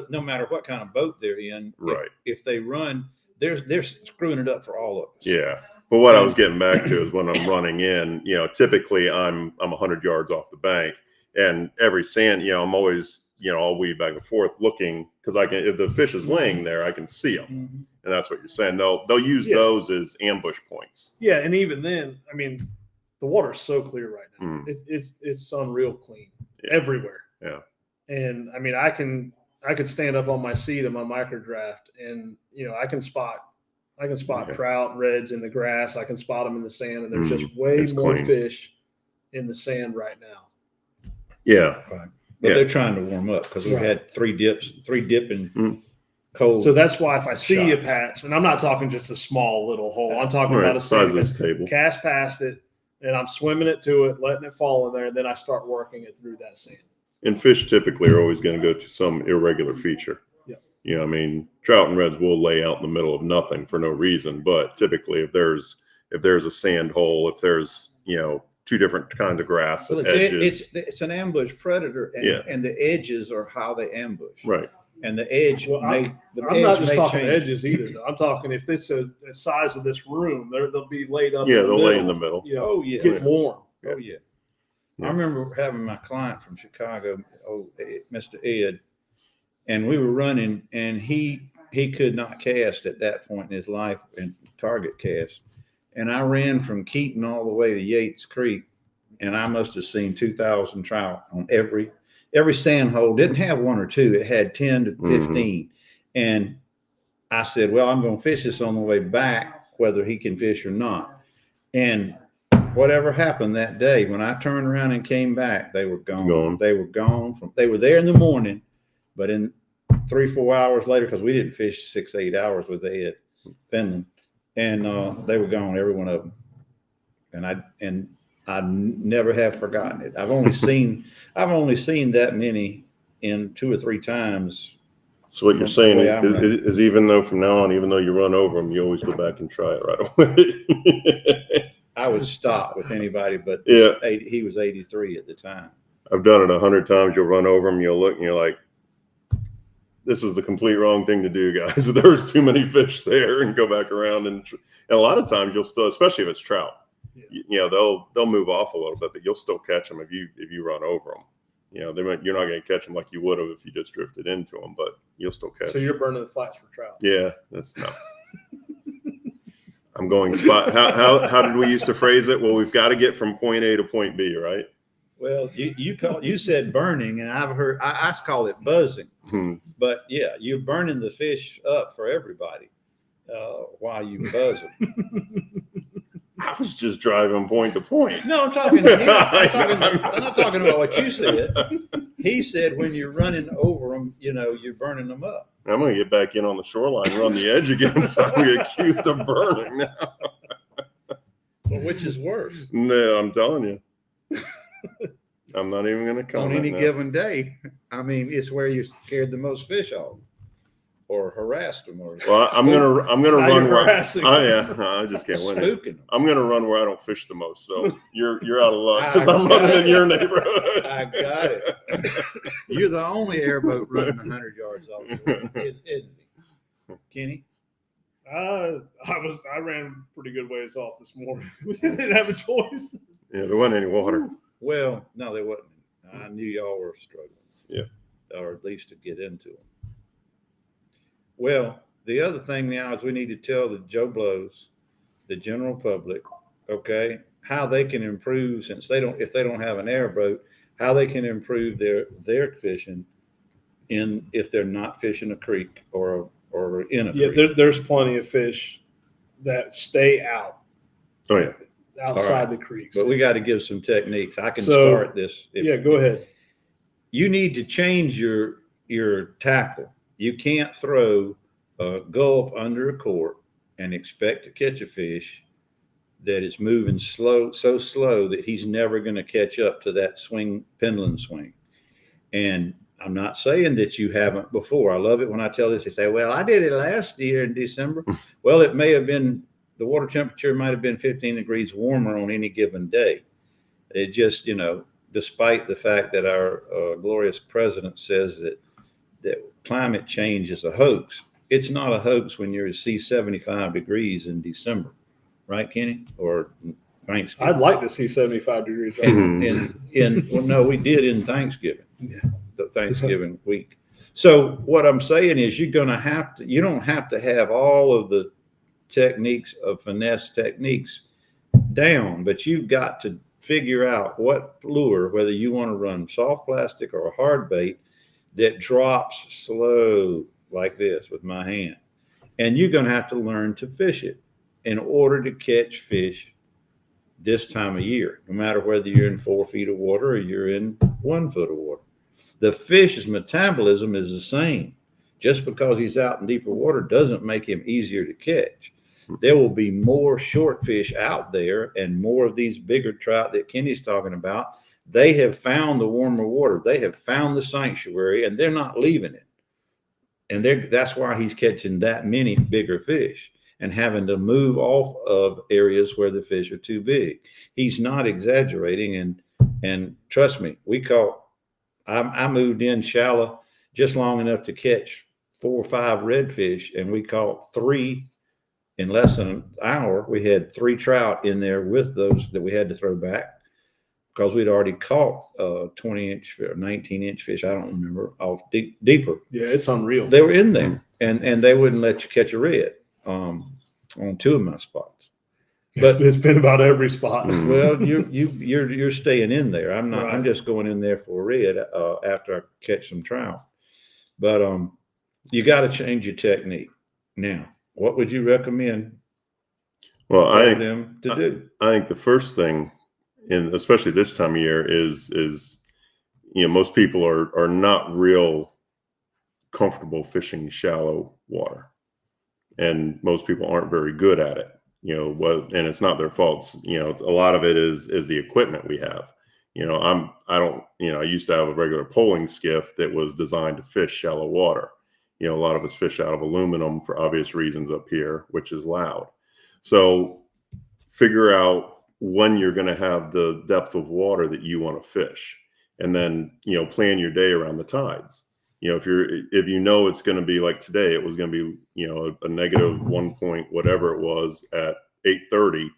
no matter what kind of boat they're in, Right. if they run, they're screwing it up for all of us. Yeah. But what I was getting back to is when I'm running in, you know, typically I'm 100 yards off the bank, and every sand, you know, I'm always I'll weave back and forth looking because I can. If the fish is laying there, I can see them, and that's what you're saying. They'll use those as ambush points. Yeah, and even then, I mean, the water's so clear right now. Mm. It's unreal clean Yeah. everywhere. And I mean, I could stand up on my seat in my micro draft, and I can spot trout, reds in the grass. I can spot them in the sand, and there's just way It's more clean. fish in the sand right now. Yeah, But Yeah. they're trying to warm up because we've Right. had three dipping Mm. cold. So that's why if I see a Shot. patch, and I'm not talking just a small little hole, I'm talking right. about a Size of segment, this table. cast past it, and I'm swimming it to it, letting it fall in there, and then I start working it through that sand. And fish typically are always going to go to some irregular feature. Yeah. I mean, trout and reds will lay out in the middle of nothing for no reason. But typically, if there's a sand hole, if there's two different kinds of grass Well, edges, it's an ambush predator, and, Yeah. and the edges are how they ambush. right? And the edge Well, may the I'm edge not just may talking change. edges either. Though. I'm talking if it's a size of this room, they'll be laid up. Yeah, in the they'll middle, lay in the middle. Oh yeah. get warm. Oh yeah. Yeah. I remember having my client from Chicago, Mr. Ed, and we were running, and he could not cast at that point in his life and target cast. And I ran from Keaton all the way to Yates Creek, and I must have seen 2,000 trout on every sand hole. Didn't have one or two; it had 10 to 15. And I said, "Well, I'm going to fish this on the way back, whether he can fish or not." And whatever happened that day, when I turned around and came back, they were gone. Gone. They were gone. They were there in the morning, but in 3-4 hours later, because we didn't fish 6-8 hours with Ed Finland, and they were gone, every one of them. And I never have forgotten it. I've only seen that many in 2 or 3 times. So what you're From saying the way I'm running. is even though from now on, even though you run over them, you always go back and try it right away. I would stop with anybody, but Yeah. he was 83 at the time. I've done it 100 times. You'll run over them. You'll look and you're like, this is the complete wrong thing to do, guys. But there's too many fish there, and go back around. And a lot of times you'll still, especially if it's trout, they'll move off a little bit, but you'll still catch them if you run over them. You're not going to catch them like you would have if you just drifted into them, but you'll still catch. So you're burning the flats for trout. Yeah, that's not. I'm going spot. How did we used to phrase it? Well, we've got to get from point A to point B, right? Well, you said burning, and I've heard I call it buzzing. But yeah, you're burning the fish up for everybody while you buzz them. I was just driving point to point. No, I'm talking to him. I'm not talking about what you said. He said when you're running over them, you're burning them up. I'm going to get back in on the shoreline and run the edge again, so I'm going to get accused of burning now. Well, which is worse? No, I'm telling you. I'm not even going to comment. On any now. given day, I mean, it's where you scared the most fish off, or harassed them, or Well, I'm gonna Now run you're where. harassing Oh yeah, I just can't win it. spooking them. I'm gonna run where I don't fish the most. So you're out of luck because I'm running in your neighborhood. I got it. You're the only airboat running 100 yards off the water, isn't he? Kenny? I ran pretty good ways off this morning. We didn't have a choice. Yeah, there wasn't any water. Well, no, there wasn't. I knew y'all were struggling. Yeah. Or at least to get into them. Well, the other thing now is we need to tell the Joe Blows, the general public, okay, how they can improve if they don't have an airboat, how they can improve their fishing if they're not fishing a creek or in a creek. There's plenty of fish that stay out Oh yeah. outside the creeks. But we got to give some techniques. I can So, start this. Yeah, go ahead. You need to change your tackle. You can't throw a gulp under a cork and expect to catch a fish that is moving so slow that he's never going to catch up to that pendulum swing. And I'm not saying that you haven't before. I love it when I tell this. They say, well, I did it last year in December. Well, it may have been, the water temperature might have been 15 degrees warmer on any given day. It just, despite the fact that our glorious president says that climate change is a hoax, it's not a hoax when you see 75 degrees in December, right, Kenny? Or Thanksgiving. I'd like to see 75 degrees. Mhm. Well, no, we did in Thanksgiving. Yeah. the Thanksgiving week. So what I'm saying is you don't have to have all of the techniques of finesse techniques down, but you've got to figure out what lure, whether you want to run soft plastic or a hard bait that drops slow like this with my hand. And you're going to have to learn to fish it in order to catch fish this time of year, no matter whether you're in 4 feet of water or you're in 1 foot of water. The fish's metabolism is the same. Just because he's out in deeper water doesn't make him easier to catch. There will be more short fish out there and more of these bigger trout that Kenny's talking about. They have found the warmer water. They have found the sanctuary and they're not leaving it. And that's why he's catching that many bigger fish and having to move off of areas where the fish are too big. He's not exaggerating. And trust me, I moved in shallow just long enough to catch 4 or 5 redfish, and we caught 3 in less than an hour. We had 3 trout in there with those that we had to throw back because we'd already caught 20-inch or 19-inch fish. I don't remember, off deeper. Yeah, it's unreal. They were in there, and they wouldn't let you catch a red on 2 of my spots. But It's been about every spot. well, you're staying in there. I'm not. Right. I'm just going in there for a red after I catch some trout. But you got to change your technique. Now, what would you recommend Well, for them to do? I think the first thing, and especially this time of year, is most people are not real comfortable fishing shallow water, and most people aren't very good at it. And it's not their faults. A lot of it is the equipment we have. I used to have a regular poling skiff that was designed to fish shallow water. A lot of us fish out of aluminum for obvious reasons up here, which is loud. So figure out when you're going to have the depth of water that you want to fish, and then, plan your day around the tides. If it's going to be like today, it was going to be, a negative 1 point, whatever it was at 8:30.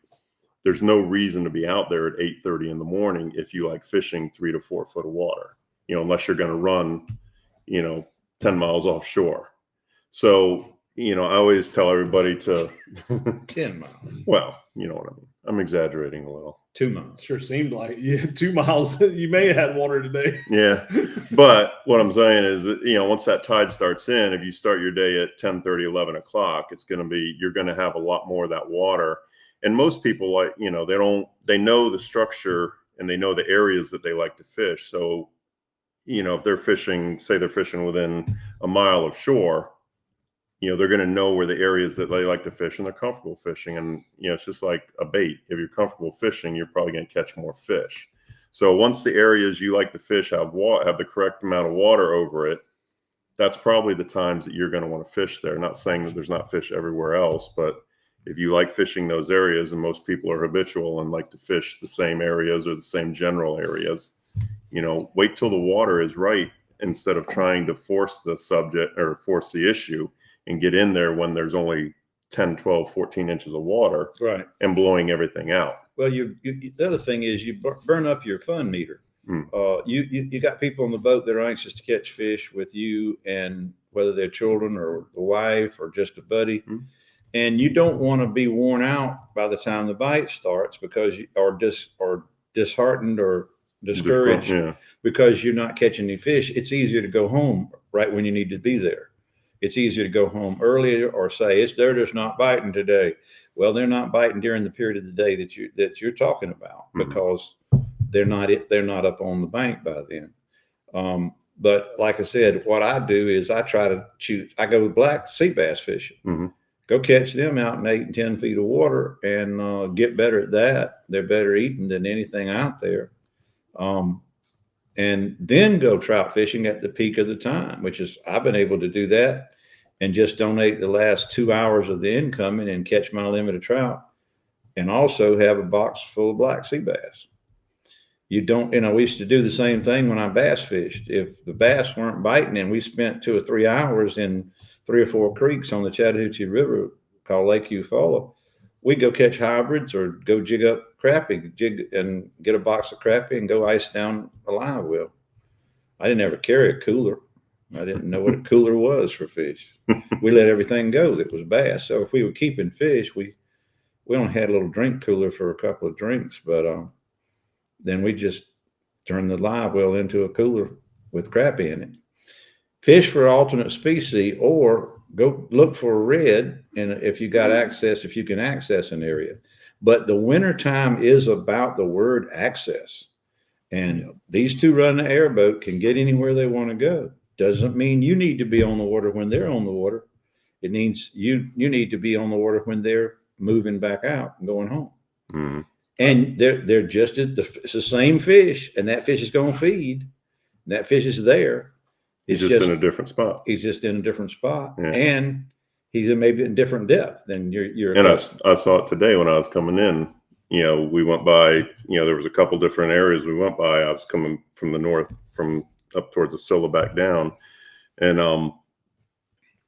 There's no reason to be out there at 8:30 in the morning if you like fishing 3 to 4 foot of water, unless you're going to run, 10 miles offshore. So, I always tell everybody to 10 miles, well, you know what I mean. I'm exaggerating a little. 2 miles. Sure seemed like 2 miles. You may have had water today. Yeah. But what I'm saying is that, once that tide starts in, if you start your day at 10:30, 11 o'clock, you're going to have a lot more of that water. And most people they know the structure and they know the areas that they like to fish. So, if they're fishing within a mile of shore, they're going to know where the areas that they like to fish and they're comfortable fishing. And, it's just like a bait. If you're comfortable fishing, you're probably going to catch more fish. So once the areas you like to fish have the correct amount of water over it, that's probably the times that you're going to want to fish there. Not saying that there's not fish everywhere else, but if you like fishing those areas, and most people are habitual and like to fish the same areas or the same general areas, wait till the water is right instead of trying to force the subject or force the issue and get in there when there's only 10, 12, 14 inches of water, Right. and blowing everything out. Well, the other thing is you burn up your fun meter. You got people on the boat that are anxious to catch fish with you, and whether they're children or the wife or just a buddy, and you don't want to be worn out by the time the bite starts because you are disheartened or discouraged because you're not catching any fish. It's easier to go home right when you need to be there. It's easier to go home earlier or say they're just not biting today. Well, they're not biting during the period of the day that you're talking about because they're not up on the bank by then. But like I said, what I do is I try to I go black sea bass fishing. Go catch them out in 8 and 10 feet of water and get better at that. They're better eating than anything out there. And then go trout fishing at the peak of the time, which is I've been able to do that and just donate the last 2 hours of the incoming and catch my limit of trout, and also have a box full of black sea bass. We used to do the same thing when I bass fished. If the bass weren't biting and we spent 2 or 3 hours in 3 or 4 creeks on the Chattahoochee River called Lake Eufaula, we'd go catch hybrids or go jig up crappie, and get a box of crappie and go ice down a live well. I didn't ever carry a cooler. I didn't know what a cooler was for fish. We let everything go that was bass. So if we were keeping fish, we only had a little drink cooler for a couple of drinks, but then we just turned the live well into a cooler with crappie in it. Fish for alternate species, or go look for a red, and if you got access, if you can access an area. But the winter time is about the word access. And these two running an airboat can get anywhere they want to go. Doesn't mean you need to be on the water when they're on the water. It means you need to be on the water when they're moving back out and going home. Mhm. And they're just it's the same fish, and that fish is going to feed. And that fish is there. He's It's just in a different spot. He's just in a different spot, Yeah. and he's maybe in different depth than you're. And I saw it today when I was coming in. You know, we went by, you know, there was a couple different areas we went by. I was coming from the north, from up towards the Scylla back down. And,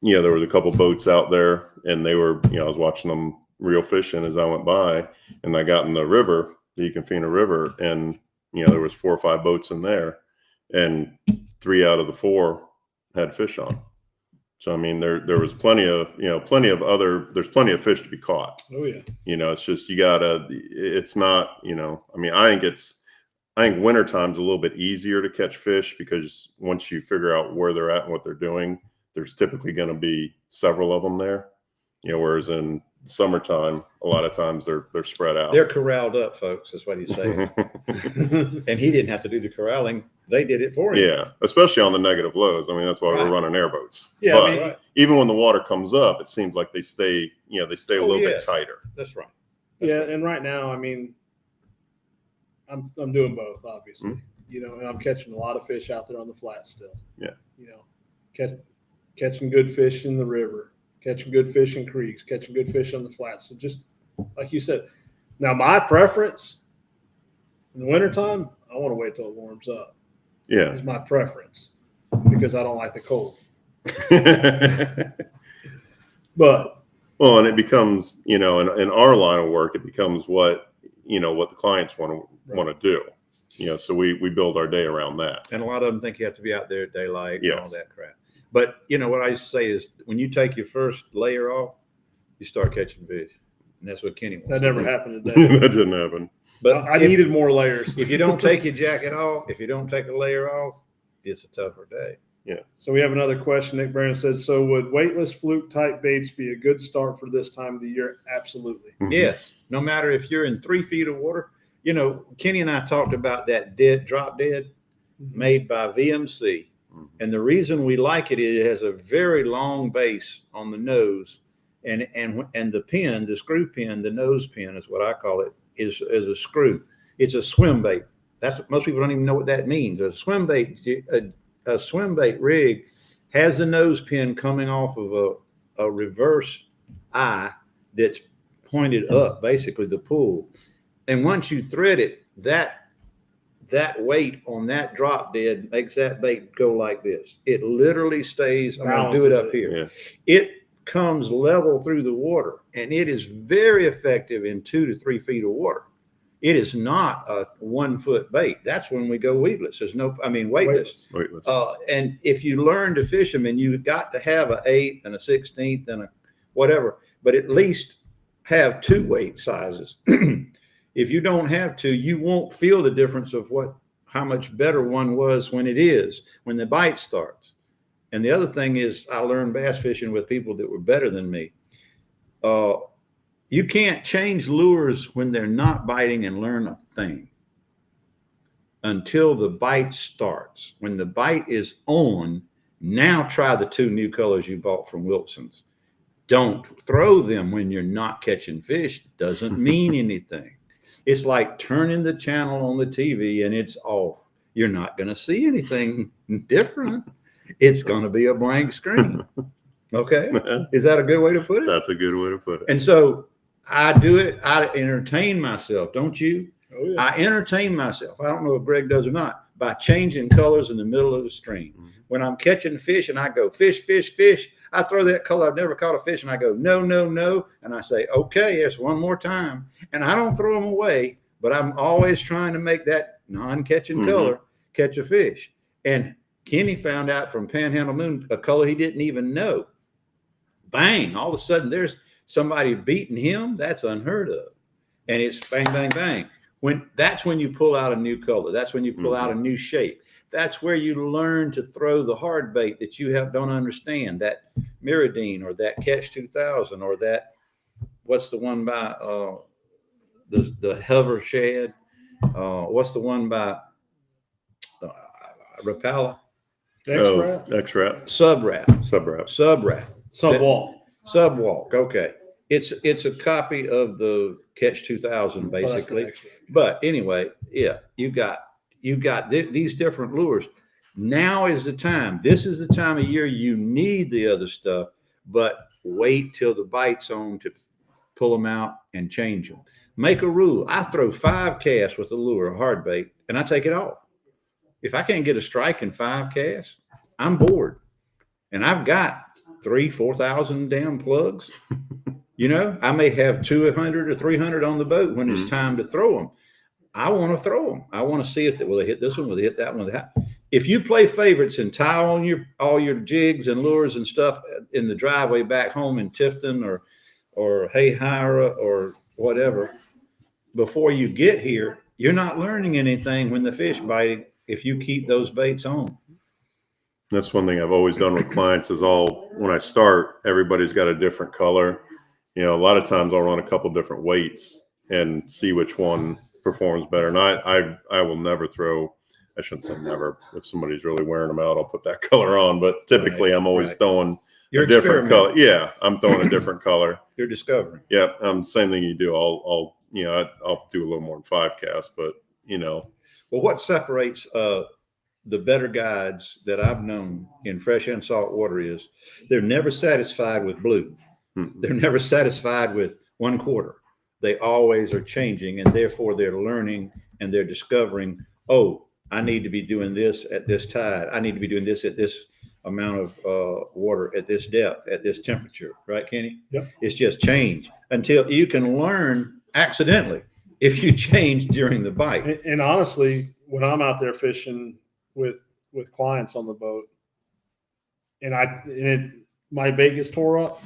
you know, there was a couple boats out there, and they were, you know, I was watching them reel fishing as I went by, and I got in the river, the Econfina River, and, you know, there was 4 or 5 boats in there, and 3 out of the 4 had fish on. So, I mean, there was plenty of there's plenty of fish to be caught. Oh yeah. You know, it's just, it's not, you know, I mean, I think wintertime's a little bit easier to catch fish, because once you figure out where they're at and what they're doing, there's typically going to be several of them there, you know, whereas in summertime, a lot of times they're spread out. They're corralled up, folks. That's what he's saying. And he didn't have to do the corralling; they did it for him. Yeah, especially on the negative lows. I mean, that's why Right. we're running airboats. Yeah, But I mean, even when the water comes up, it seems like they stay a Oh, little yeah. bit tighter. That's right. yeah, and right now, I mean, I'm doing both, obviously. Mhm. You know, and I'm catching a lot of fish out there on the flat still. Yeah. You know, catching good fish in the river, catching good fish in creeks, catching good fish on the flats. So just like you said, now my preference in the wintertime, I want to wait till it warms up. Yeah. Is my preference, because I don't like the cold. But Well, and it becomes, you know, in our line of work, it becomes what the clients want to do. You know, so we build our day around that. And a lot of them think you have to be out there at daylight and all Yes. that crap. But you know what I used to say is, when you take your first layer off, you start catching fish, and that's what Kenny wants. that to never do. that happened today. didn't happen. But I if, needed more layers. if you don't take your jacket off, if you don't take a layer off, it's a tougher day. So we have another question. Nick Barron says, so would weightless fluke type baits be a good start for this time of the year? Absolutely. Mhm. Yes, no matter if you're in 3 feet of water. You know, Kenny and I talked about that drop dead made by VMC. Mhm. And the reason we like it is it has a very long base on the nose, and the pin, the screw pin, the nose pin is what I call it, is a screw. It's a swim bait. That's what most people don't even know what that means. A swim bait rig has the nose pin coming off of a reverse eye that's pointed up, basically the pull. And once you thread it, that weight on that drop dead makes that bait go like this. It literally stays. I'm going to do it Balances up it. here. Yeah. It comes level through the water, and it is very effective in 2 to 3 feet of water. It is not a 1 foot bait. That's when we go weedless. Weightless. Weightless. And if you learn to fish them, and you've got to have an 1/8 and a 1/16 and a whatever, but at least have 2 weight sizes. If you don't have 2, you won't feel the difference of how much better one was when the bite starts. And the other thing is, I learned bass fishing with people that were better than me. You can't change lures when they're not biting and learn a thing until the bite starts. When the bite is on, now try the 2 new colors you bought from Wilson's. Don't throw them when you're not catching fish. It doesn't mean anything. It's like turning the channel on the TV and it's off. You're not going to see anything different. It's going to be a blank screen. Okay. Is that a good way to put it? That's a good way to put it. And so I do it. I entertain myself. Don't you? Oh, yeah. I entertain myself. I don't know if Greg does or not, by changing colors in the middle of the stream. Mhm. When I'm catching fish and I go fish, fish, fish, I throw that color. I've never caught a fish, and I go no, no, no, and I say okay, it's one more time, and I don't throw them away, but I'm always trying to make that non-catching Mhm. color catch a fish. And Kenny found out from Panhandle Moon a color he didn't even know. Bang! All of a sudden, there's somebody beating him. That's unheard of, and it's bang, bang, bang. That's when you pull out a new color. That's when you pull out a new shape. That's where you learn to throw the hard bait that you don't understand. That Miradine or that Catch 2000 or that what's the one by the Hover Shad? What's the one by Rapala? X-Wrap, Sub-Wrap. Subwall. Subwalk. Okay. It's a copy of the Catch 2000 basically. But anyway, yeah, you got these different lures. Now is the time. This is the time of year you need the other stuff, but wait till the bite's on to pull them out and change them. Make a rule. I throw 5 casts with a lure, a hard bait, and I take it off. If I can't get a strike in 5 casts, I'm bored. And I've got 3,000-4,000 damn plugs. I may have 200 or 300 on the boat when it's time to throw them. I want to throw them. I want to see will they hit this one? Will they hit that one? If you play favorites and tie on all your jigs and lures and stuff in the driveway back home in Tifton or Hayhira or whatever, before you get here, you're not learning anything when the fish bite if you keep those baits on. That's one thing I've always done with clients is when I start, everybody's got a different color. A lot of times I'll run a couple different weights and see which one performs better. And I will never throw, I shouldn't say never. If somebody's really wearing them out, I'll put that color on. But typically I'm always throwing a different color. Yeah, I'm throwing a different color. You're discovering. Yeah, same thing you do. I'll do a little more than 5 casts, but Well, what separates the better guides that I've known in fresh and salt water is they're never satisfied with blue. They're never satisfied with 1/4. They always are changing, and therefore they're learning and they're discovering, oh, I need to be doing this at this tide. I need to be doing this at this amount of water at this depth, at this temperature. Right, Kenny? Yep. It's just change until you can learn accidentally if you change during the bite. And honestly, when I'm out there fishing with clients on the boat, my bait gets tore up,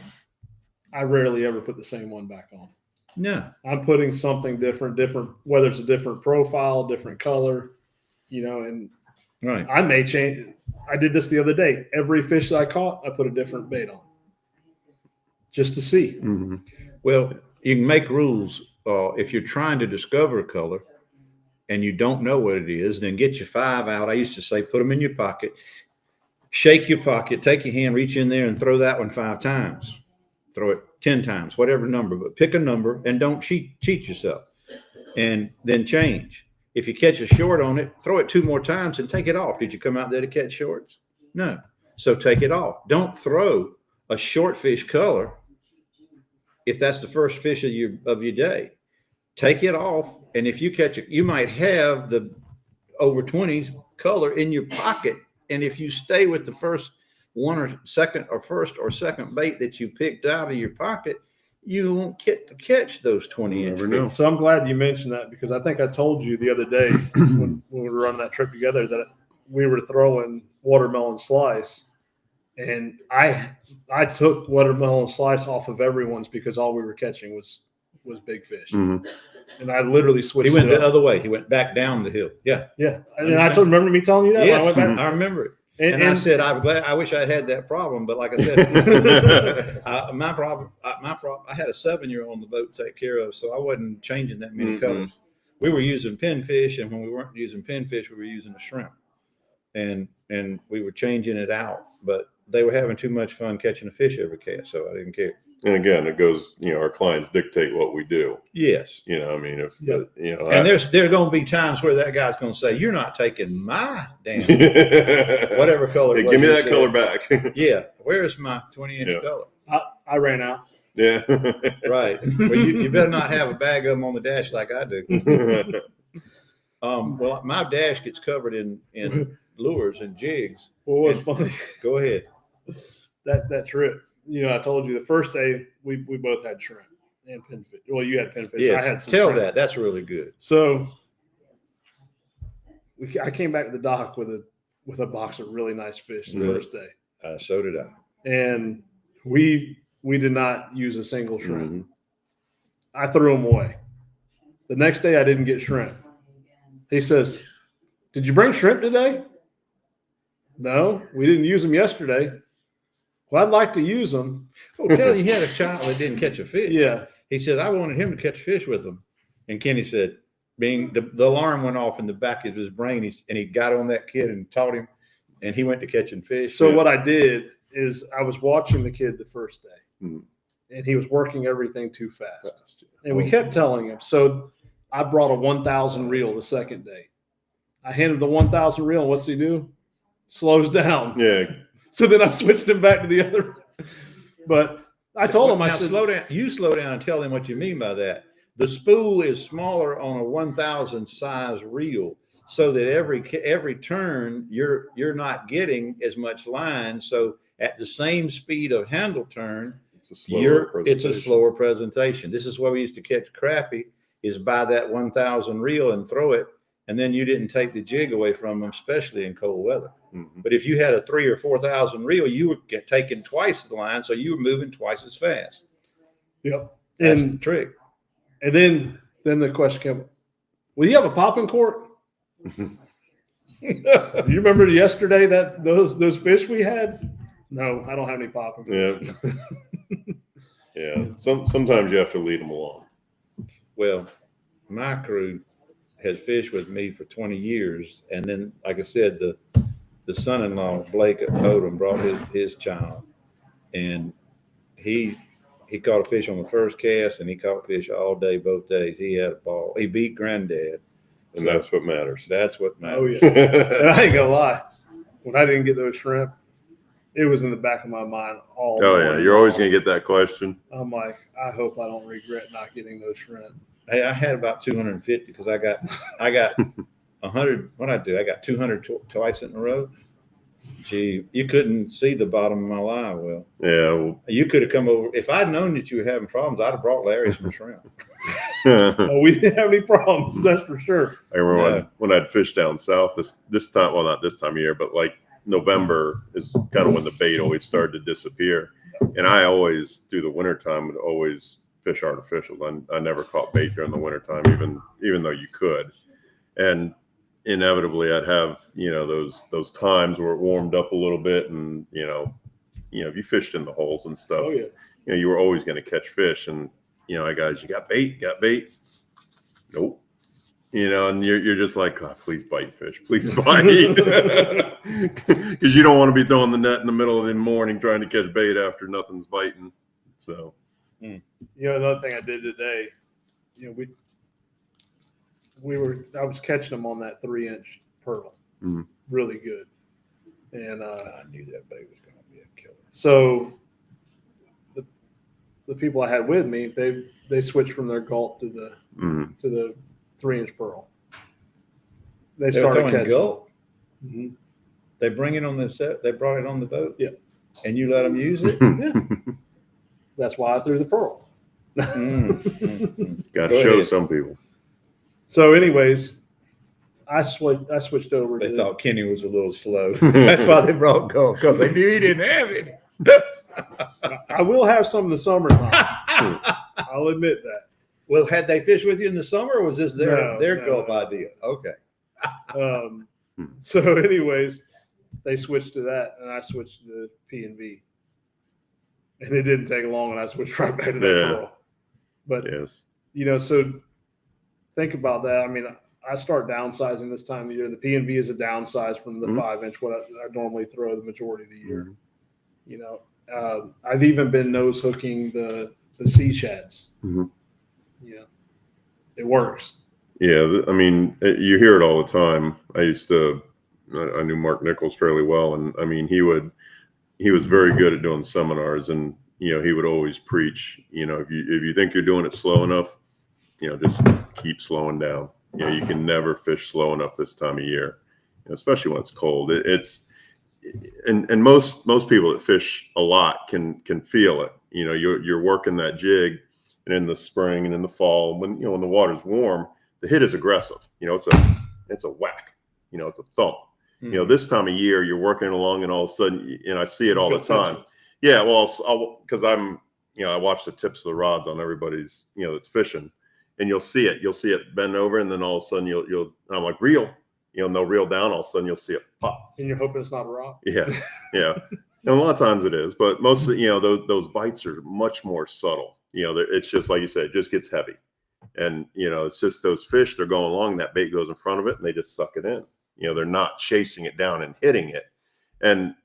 I rarely ever put the same one back on. No. I'm putting something different, whether it's a different profile, different color, and Right. I may change. I did this the other day. Every fish that I caught, I put a different bait on just to see. mm-hmm. Well, you can make rules. If you're trying to discover a color and you don't know what it is, then get your 5 out. I used to say, put them in your pocket, shake your pocket, take your hand, reach in there and throw that one 5 times. Throw it 10 times, whatever number, but pick a number and don't cheat yourself, and then change. If you catch a short on it, throw it 2 more times and take it off. Did you come out there to catch shorts? No. So take it off. Don't throw a short fish color if that's the first fish of your day. Take it off, and if you catch it, you might have the over 20s color in your pocket, and if you stay with the first one or second or first or second bait that you picked out of your pocket, you won't get to catch those 20-inch fish. So I'm glad you mentioned that, because I think I told you the other day when we were running that trip together that we were throwing watermelon slice, and I took watermelon slice off of everyone's because all we were catching was big fish. Mm-hmm. And I literally switched. He went the other way. He went back down the hill. Yeah. Yeah. And remember me telling you that? Yeah, When I went back? I remember it. And I said, I wish I had that problem, but like I said, my problem, I had a 7-year-old on the boat to take care of, so I wasn't changing that many colors. We were using pinfish, and when we weren't using pinfish, we were using a shrimp, and we were changing it out, but they were having too much fun catching a fish every cast, so I didn't care. And again, it goes, our clients dictate what we do. Yes. If, and there's going to be times where that guy's going to say, you're not taking my damn whatever color. Hey, give me that color back. Yeah. Where's my 20-inch color? I ran out. Yeah. Right. Well, you better not have a bag of them on the dash like I do. Well, my dash gets covered in lures and jigs. Well, what's funny? Go ahead. That trip, I told you the first day we both had shrimp and pinfish. Well, you had pinfish. Yes. I had some Tell shrimp. that. That's really good. So I came back to the dock with a with a box of really nice fish the Really? first day, So did I. and we did not use a single shrimp. Mhm. I threw them away. The next day, I didn't get shrimp. He says, "Did you bring shrimp today?" No, we didn't use them yesterday. Well, I'd like to use them. Oh, tell you, he had a child that didn't catch a fish. Yeah. He said, I wanted him to catch fish with him. And Kenny said, being the alarm went off in the back of his brain, and he got on that kid and taught him, and he went to catching fish. So what I did is I was watching the kid the first day, Mhm. and he was working everything too fast. And we kept telling him. So I brought a 1,000 reel the second day. I handed him the 1,000 reel, and what's he do? Slows down. Yeah. So then I switched him back to the other. But I told him, I Now, said, slow down. You slow down and tell him what you mean by that. The spool is smaller on a 1,000 size reel, so that every turn you're not getting as much line. So at the same speed of handle turn, It's a slower it's a presentation. slower presentation. This is why we used to catch crappie, is buy that 1,000 reel and throw it, and then you didn't take the jig away from them, especially in cold weather. Mhm. But if you had a 3,000 or 4,000 reel, you would get taking twice the line, so you were moving twice as fast. yep. That's the And trick. then the question came, will you have a popping cork? Do you remember yesterday that those fish we had? No, I don't have any popping. Yeah. Yeah. Sometimes you have to lead them along. Well, my crew has fished with me for 20 years, and then, like I said, the son-in-law Blake at Odom brought his child, and he caught a fish on the first cast, and he caught fish all day, both days. He had a ball. He beat Granddad. And that's what matters. That's what matters. Oh, yeah. And I ain't gonna lie, when I didn't get those shrimp, it was in the back of my mind all Oh yeah, morning you're always long. going to get that question. I'm like, I hope I don't regret not getting those shrimp. Hey, I had about 250 because I got 100. What I do? I got 200 twice in a row. Gee, you couldn't see the bottom of my live well. Yeah. Well, You could have come over. If I'd known that you were having problems, I'd have brought Larry some shrimp. I Oh, we didn't have any problems, that's for sure. remember Yeah. when I'd fish down south this time. Well, not this time of year, but like November is kind of when the bait always started to disappear. And I always, through the wintertime, would always fish artificials. I never caught bait during the wintertime, even though you could. And inevitably I'd have, those times where it warmed up a little bit, and if you fished in the holes and stuff, Oh yeah. you were always going to catch fish. And guys, you got bait? Nope. And you're just like, oh, please bite, fish, please bite, because you don't want to be throwing the net in the middle of the morning trying to catch bait after nothing's biting. So Another thing I did today, I was catching them on that 3-inch pearl, Mhm. really good, and I knew that bait was going to be a killer. so the people I had with me, they switched from their gulp to the 3-inch pearl. They They were started throwing catching. gulp. Mhm. They bring it on the set. They brought it on the boat. Yeah. And you let them use it. That's why I threw the pearl. Got to Go show ahead. some people. So, anyways, I switched over. They to thought Kenny was a little slow. That's why they brought gulp, because they knew he didn't have any. I will have some in the summertime. I'll admit that. Well, had they fished with you in the summer, or was this their No. gulp idea? Okay. So, anyways, they switched to that, and I switched to the P&V. And it didn't take long, and I switched right back to that Yeah. pearl. But Yes. so think about that. I mean, I start downsizing this time of year. The P&V is a downsize from the Mhm. 5-inch, what I normally throw the majority of the year. I've even been nose hooking the sea shads. Mhm. It works. Yeah. I mean, you hear it all the time. I knew Mark Nichols fairly well, and I mean, he was very good at doing seminars, and he would always preach, if you think you're doing it slow enough, just keep slowing down. You can never fish slow enough this time of year, especially when it's cold. And most people that fish a lot can feel it. You're working that jig, and in the spring and in the fall, when when the water's warm, the hit is aggressive. It's a whack. It's a thump. You know, this time of year, you're working along and all of a sudden, and I see it all the Feel time. tension. Yeah, well, because I'm, you know, I watch the tips of the rods on everybody's, you know, that's fishing, and you'll see it bend over, and then all of a sudden and I'm like, reel, you know, and they'll reel down, all of a sudden you'll see it pop. And you're hoping it's not a rock. Yeah, yeah. And a lot of times it is, but mostly, you know, those bites are much more subtle. You know, it's just like you said, it just gets heavy. And, you know, it's just those fish, they're going along, that bait goes in front of it and they just suck it in. You know, they're not chasing it down and hitting it. And,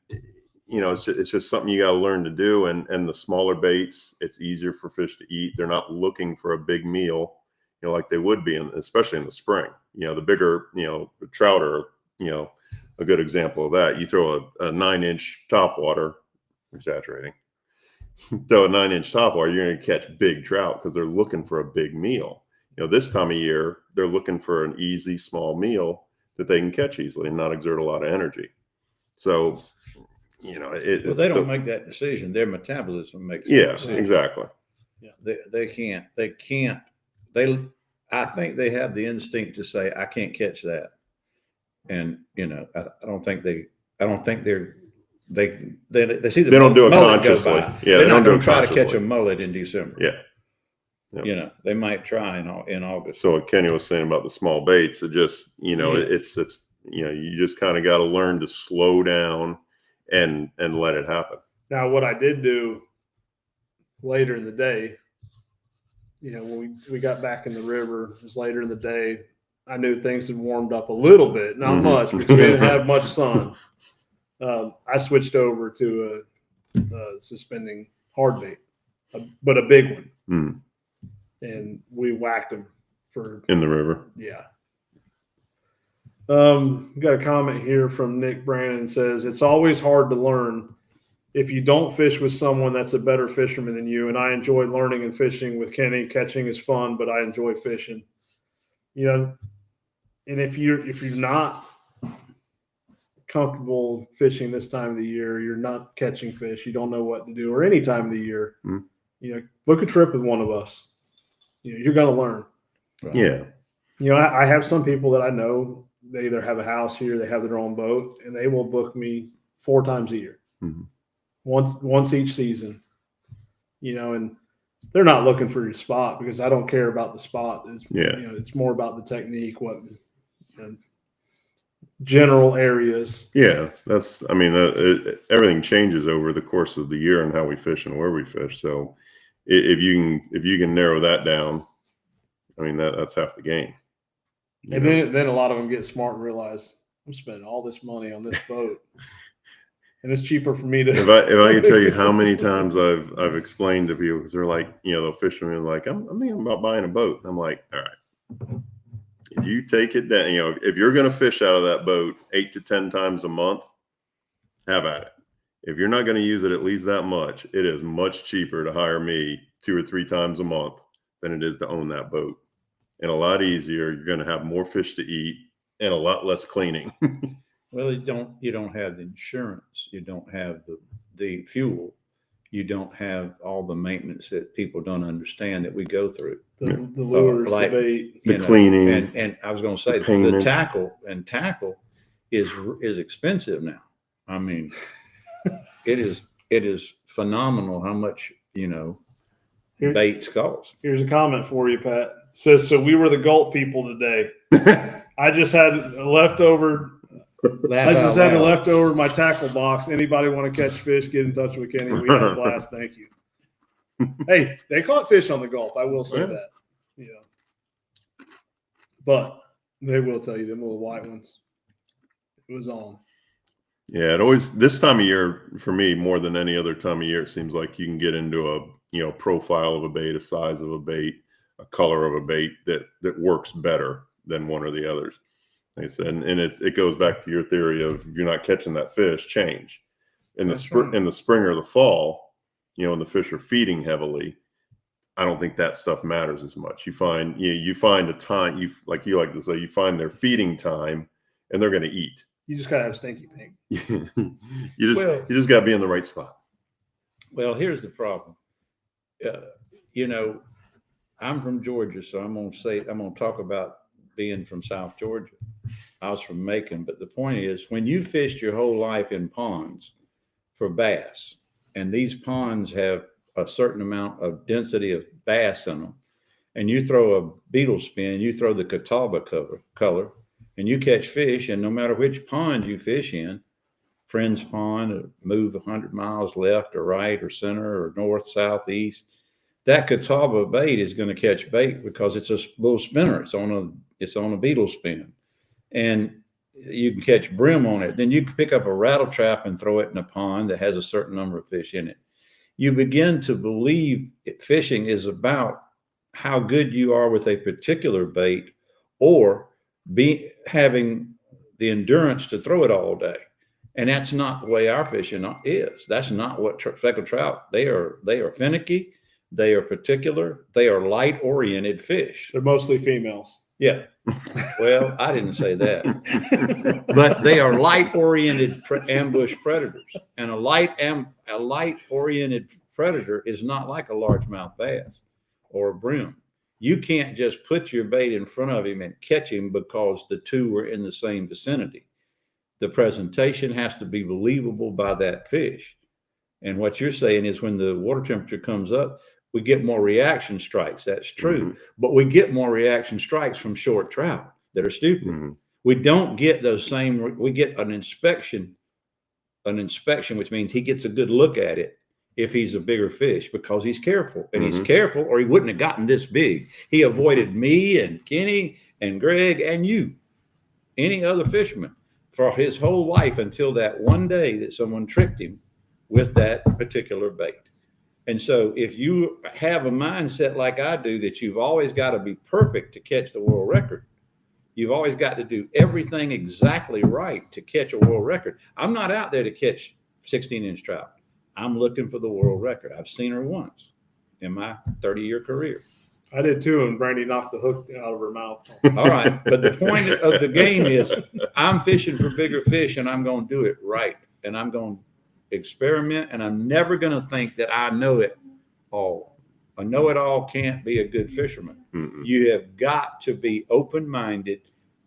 you know, it's just something you got to learn to do. And the smaller baits, it's easier for fish to eat. They're not looking for a big meal, you know, like they would be, especially in the spring. You know, the bigger, you know, the trout are, you know, a good example of that. You throw a 9-inch topwater, exaggerating, throw a 9-inch topwater, you're going to catch big trout because they're looking for a big meal. You know, this time of year, they're looking for an easy, small meal that they can catch easily and not exert a lot of energy. So, you know, Well, they don't make that decision. Their metabolism makes that Yeah, decision. exactly. They can't. I think they have the instinct to say, I can't catch that. And, you know, I don't think they see the They don't do it mullet go consciously. by. Yeah, They're they not don't do going it to try to catch a consciously. mullet in December. Yeah. Yep. You know, they might try in August. So what Kenny was saying about the small baits, it just, you know, Yeah. it's, you know, you just kind of got to learn to slow down and let it happen. Now, what I did do later in the day, you know, when we got back in the river, it was later in the day. I knew things had warmed up a little bit, not Mhm. much, because we didn't have much sun. I switched over to a suspending hard bait, but a big one, Mm, and we whacked them for in the river. yeah. Got a comment here from Nick Brandon says it's always hard to learn if you don't fish with someone that's a better fisherman than you. And I enjoy learning and fishing with Kenny. Catching is fun, but I enjoy fishing. You know, and if you're not comfortable fishing this time of the year, you're not catching fish, you don't know what to do, or any time of the year, Mm. you know, book a trip with one of us. You know, you're gonna learn. Yeah. You know, I have some people that I know, they either have a house here, they have their own boat, and they will book me 4 times a year, Mhm. once each season. You know, and they're not looking for your spot because I don't care about the spot. It's, Yeah. you know, it's more about the technique, what general areas. Yeah, I mean, everything changes over the course of the year and how we fish and where we fish. So if you can narrow that down, I mean, that's half the game. You And know? then a lot of them get smart and realize I'm spending all this money on this boat, and it's cheaper for me to. If I could tell you how many times I've explained to people, because they're like, you know, they'll fish with me like, I'm thinking about buying a boat. And I'm like, all right, if you take it down, you know, if you're going to fish out of that boat 8 to 10 times a month, have at it. If you're not going to use it at least that much, it is much cheaper to hire me 2 or 3 times a month than it is to own that boat. And a lot easier. You're going to have more fish to eat and a lot less cleaning. Well, you don't have the insurance, you don't have the fuel, you don't have all the maintenance that people don't understand that we go through. the lures, like- the bait. The You know, cleaning, and I was going to say the payments. tackle is expensive now. I mean, it is phenomenal how much, you know, Here- baits cost. Here's a comment for you, Pat. It says, so we were the gulp people today. I just had a leftover. I just had a leftover my tackle box. Anybody want to catch fish? Get in touch with Kenny. We had a blast. Thank you. Hey, they caught fish on the Gulf. I will say Yeah. that. You know, but they will tell you them little white ones. It was on. Yeah, it always, this time of year for me, more than any other time of year, it seems like you can get into a, you know, profile of a bait, a size of a bait, a color of a bait that works better than one or the others. Like I said, and it goes back to your theory of if you're not catching that fish, change. In the That's right. in the spring or the fall, you know, when the fish are feeding heavily, I don't think that stuff matters as much. You find a time, like you like to say, you find their feeding time and they're going to eat. You just gotta have stinky pink. you just got to be in the right spot. Well, here's the problem. You know, I'm from Georgia, so I'm going to talk about being from South Georgia. I was from Macon, but the point is, when you fished your whole life in ponds for bass, and these ponds have a certain amount of density of bass in them, and you throw a beetle spin, you throw the Catawba color, and you catch fish, and no matter which pond you fish in, Friends Pond, move 100 miles left or right or center or north, south, east, that Catawba bait is going to catch bait because it's a little spinner. It's on a beetle spin, and you can catch brim on it. Then you can pick up a rattle trap and throw it in a pond that has a certain number of fish in it. You begin to believe fishing is about how good you are with a particular bait, or having the endurance to throw it all day. And that's not the way our fishing is. That's not what speckled trout. They are finicky. They are particular. They are light-oriented fish. They're mostly females. Yeah. Well, I didn't say that, but they are light-oriented ambush predators. And a light-oriented predator is not like a largemouth bass or a brim. You can't just put your bait in front of him and catch him because the two were in the same vicinity. The presentation has to be believable by that fish. And what you're saying is, when the water temperature comes up, we get more reaction strikes. That's true. Mm-hmm. But we get more reaction strikes from short trout that are stupid. Mm-hmm. We don't get those same, we get an inspection, which means he gets a good look at it if he's a bigger fish, because he's careful. And he's careful, or he wouldn't have gotten this big. He avoided me and Kenny and Greg and you, any other fisherman, for his whole life, until that one day that someone tricked him with that particular bait. And so if you have a mindset like I do, that you've always got to be perfect to catch the world record, you've always got to do everything exactly right to catch a world record. I'm not out there to catch 16-inch trout. I'm looking for the world record. I've seen her once in my 30-year career. I did too, and Brandy knocked the hook out of her mouth. All right. But the point of the game is, I'm fishing for bigger fish, and I'm going to do it right. And I'm going to experiment, and I'm never going to think that I know it all. A know-it-all can't be a good fisherman. Mm-mm. You have got to be open-minded,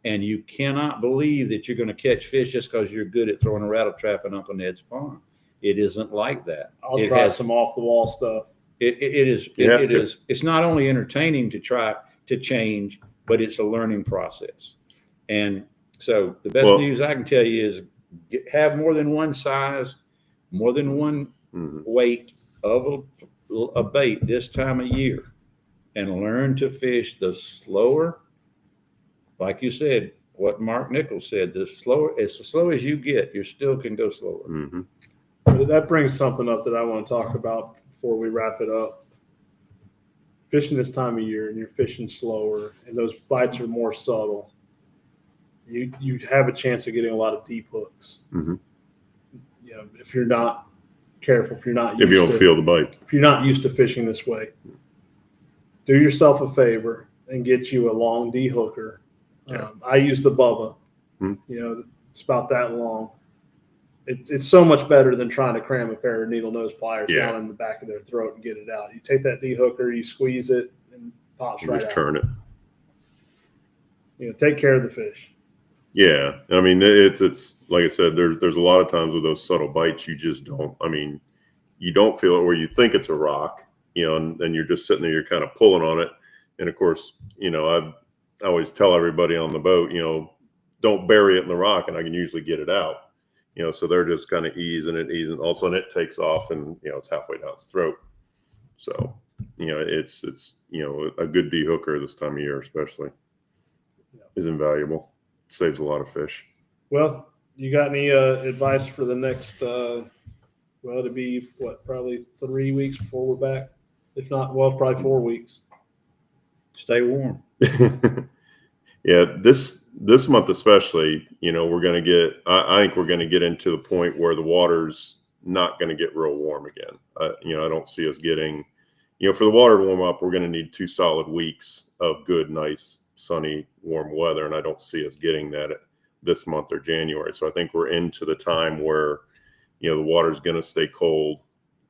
and you cannot believe that you're going to catch fish just because you're good at throwing a rattle trap in Uncle Ned's pond. It isn't like that. I'll try some off-the-wall stuff. It is. It's not only entertaining to try to change, but it's a learning process. And so the best news I can tell you is, have more than one size, more than one weight of a bait this time of year, and learn to fish the slower. Like you said, what Mark Nichols said, as slow as you get, you still can go slower. Mm-hmm. But that brings something up that I want to talk about before we wrap it up. Fishing this time of year, and you're fishing slower, and those bites are more subtle, you have a chance of getting a lot of deep hooks. Mm-hmm. You know, if you're not careful, if you don't feel the bite, if you're not used to fishing this way, do yourself a favor and get you a long D hooker. Yeah. I use the Bubba. Mm-hmm. You know, it's about that long. It's so much better than trying to cram a pair of needle nose pliers down in the back of their throat and get it out. You take that D hooker, you squeeze it, and pops right out. Just turn it. You know, take care of the fish. Yeah, I mean, it's like I said, there's a lot of times with those subtle bites, you just don't. I mean, you don't feel it, where you think it's a rock, you know, and you're just sitting there, you're kind of pulling on it, and of course, you know, I always tell everybody on the boat, you know, don't bury it in the rock, and I can usually get it out. You know, so they're just kind of easing. All of a sudden it takes off, and, you know, it's halfway down its throat. So, you know, it's you know, a good D hooker this time of year especially is invaluable. It saves a lot of fish. Well, you got any advice for the next, it'll be probably 3 weeks before we're back? If not, probably 4 weeks. Stay warm. Yeah, this month especially, you know, we're going to get. I think we're going to get into the point where the water's not going to get real warm again. You know, I don't see us getting. You know, for the water to warm up, we're going to need 2 solid weeks of good, nice, sunny, warm weather, and I don't see us getting that this month or January. So I think we're into the time where, you know, the water's going to stay cold,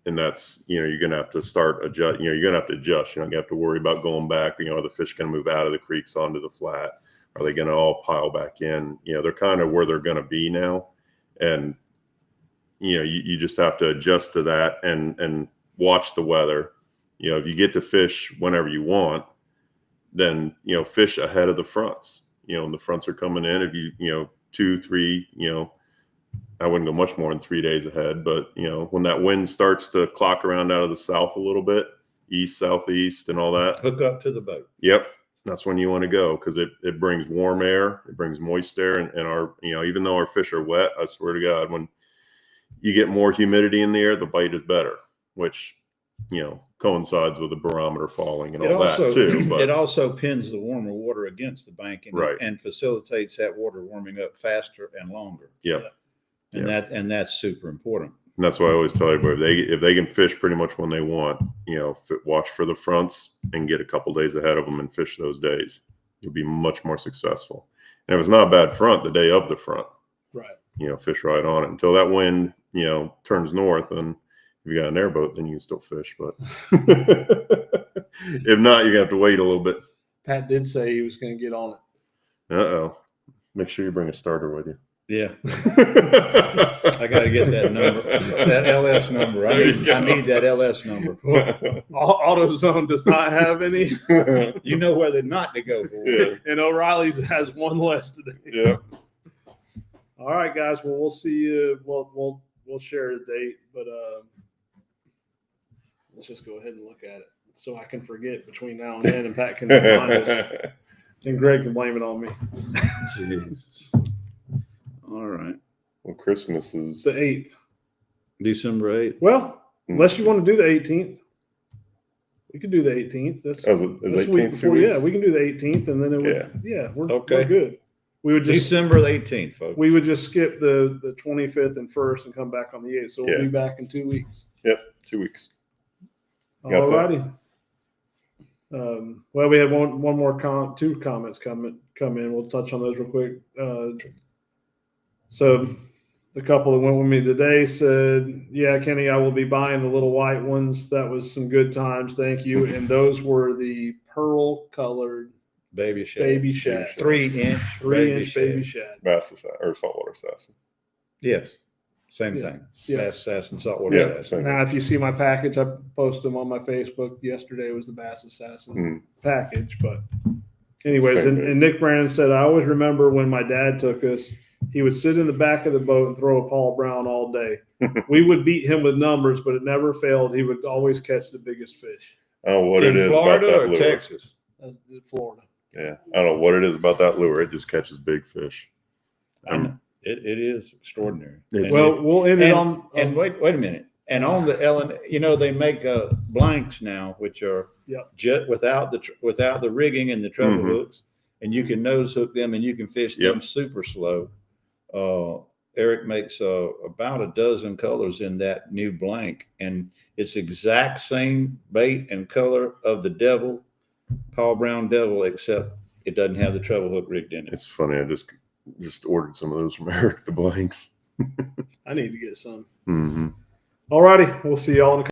and that's, you know, you're going to have to start adjust. You know, you're going to have to adjust. You're not going to have to worry about going back. You know, are the fish going to move out of the creeks onto the flat? Are they going to all pile back in? You know, they're kind of where they're going to be now. And, you know, you just have to adjust to that and watch the weather. You know, if you get to fish whenever you want, then, you know, fish ahead of the fronts. You know, and the fronts are coming in. If you know, 2, 3, you know, I wouldn't go much more than 3 days ahead. But, you know, when that wind starts to clock around out of the south a little bit, east, southeast, and all that. Hook up to the boat. Yep. That's when you want to go, because it brings warm air, it brings moist air, and our, you know, even though our fish are wet, I swear to God, when you get more humidity in the air, the bite is better, which, you know, coincides with the barometer falling and all that too. But It also pins the warmer water against the bank Right. and facilitates that water warming up faster and longer. yeah, And that's super important. and that's why I always tell everybody, if they can fish pretty much when they want, you know, watch for the fronts and get a couple days ahead of them and fish those days. You'll be much more successful. And if it's not a bad front, the day of the front, Right. you know, fish right on it until that wind, you know, turns north. And if you got an airboat, then you can still fish. But if not, you're gonna have to wait a little bit. Pat did say he was going to get on Uh-oh. Make sure you bring a starter with you. Yeah. I got to get that number, that LS number. I need that LS number. it. AutoZone does not have any, You know whether not to go for. Yeah. and O'Reilly's has one less today. Yeah. All right, guys. Well, we'll see you. We'll share the date, but let's just go ahead and look at it so I can forget between now and then, and Pat can remind us, and Greg can blame it on me. Jesus. All right. Well, Christmas is The 8th. December 8th. Well, unless you want to do the 18th, we could do the 18th. That's is this 18th week 2 before. weeks? Yeah, we can do the 18th, and then it would. Yeah, we're Okay. good. We would just December 18th, folks. we would just skip the 25th and 1st and come back on the 8th. So we'll Yeah. be back in 2 weeks. Yep, 2 weeks. Got All that. righty. Well, we had one more two comments come in. We'll touch on those real quick. So the couple that went with me today said, "Yeah, Kenny, I will be buying the little white ones. That was some good times. Thank you." And those were the pearl colored Baby shad. baby shad, 3-inch 3-inch baby shad. shad. Bass assassin or saltwater assassin. Yes. Same Yeah. thing. Yeah. Bass assassin, saltwater Yeah, assassin. same. Now, if you see my package, I posted them on my Facebook yesterday. Was the Bass Assassin Mm. package, but anyways, Same and thing. Nick Brandon said, "I always remember when my dad took us. He would sit in the back of the boat and throw a Paul Brown all day. We would beat him with numbers, but it never failed. He would always catch the biggest fish." I don't know what In it is Florida about or that lure. Texas? That's in Florida. Yeah, I don't know what it is about that lure. It just catches big fish. I know. It is extraordinary. It's- Well, we'll end it and- on. And wait a minute. And on the Ellen, you know, they make blanks now, which are Yep. just without the rigging and the treble Mhm. hooks, and you can nose hook them and you can fish them Yep. super slow. Eric makes about a dozen colors in that new blank, and it's exact same bait and color of the devil, Paul Brown devil, except it doesn't have the treble hook rigged in it. It's funny. I just ordered some of those from Eric the Blanks. I need to get some. Mm-hmm. All righty. We'll see y'all in a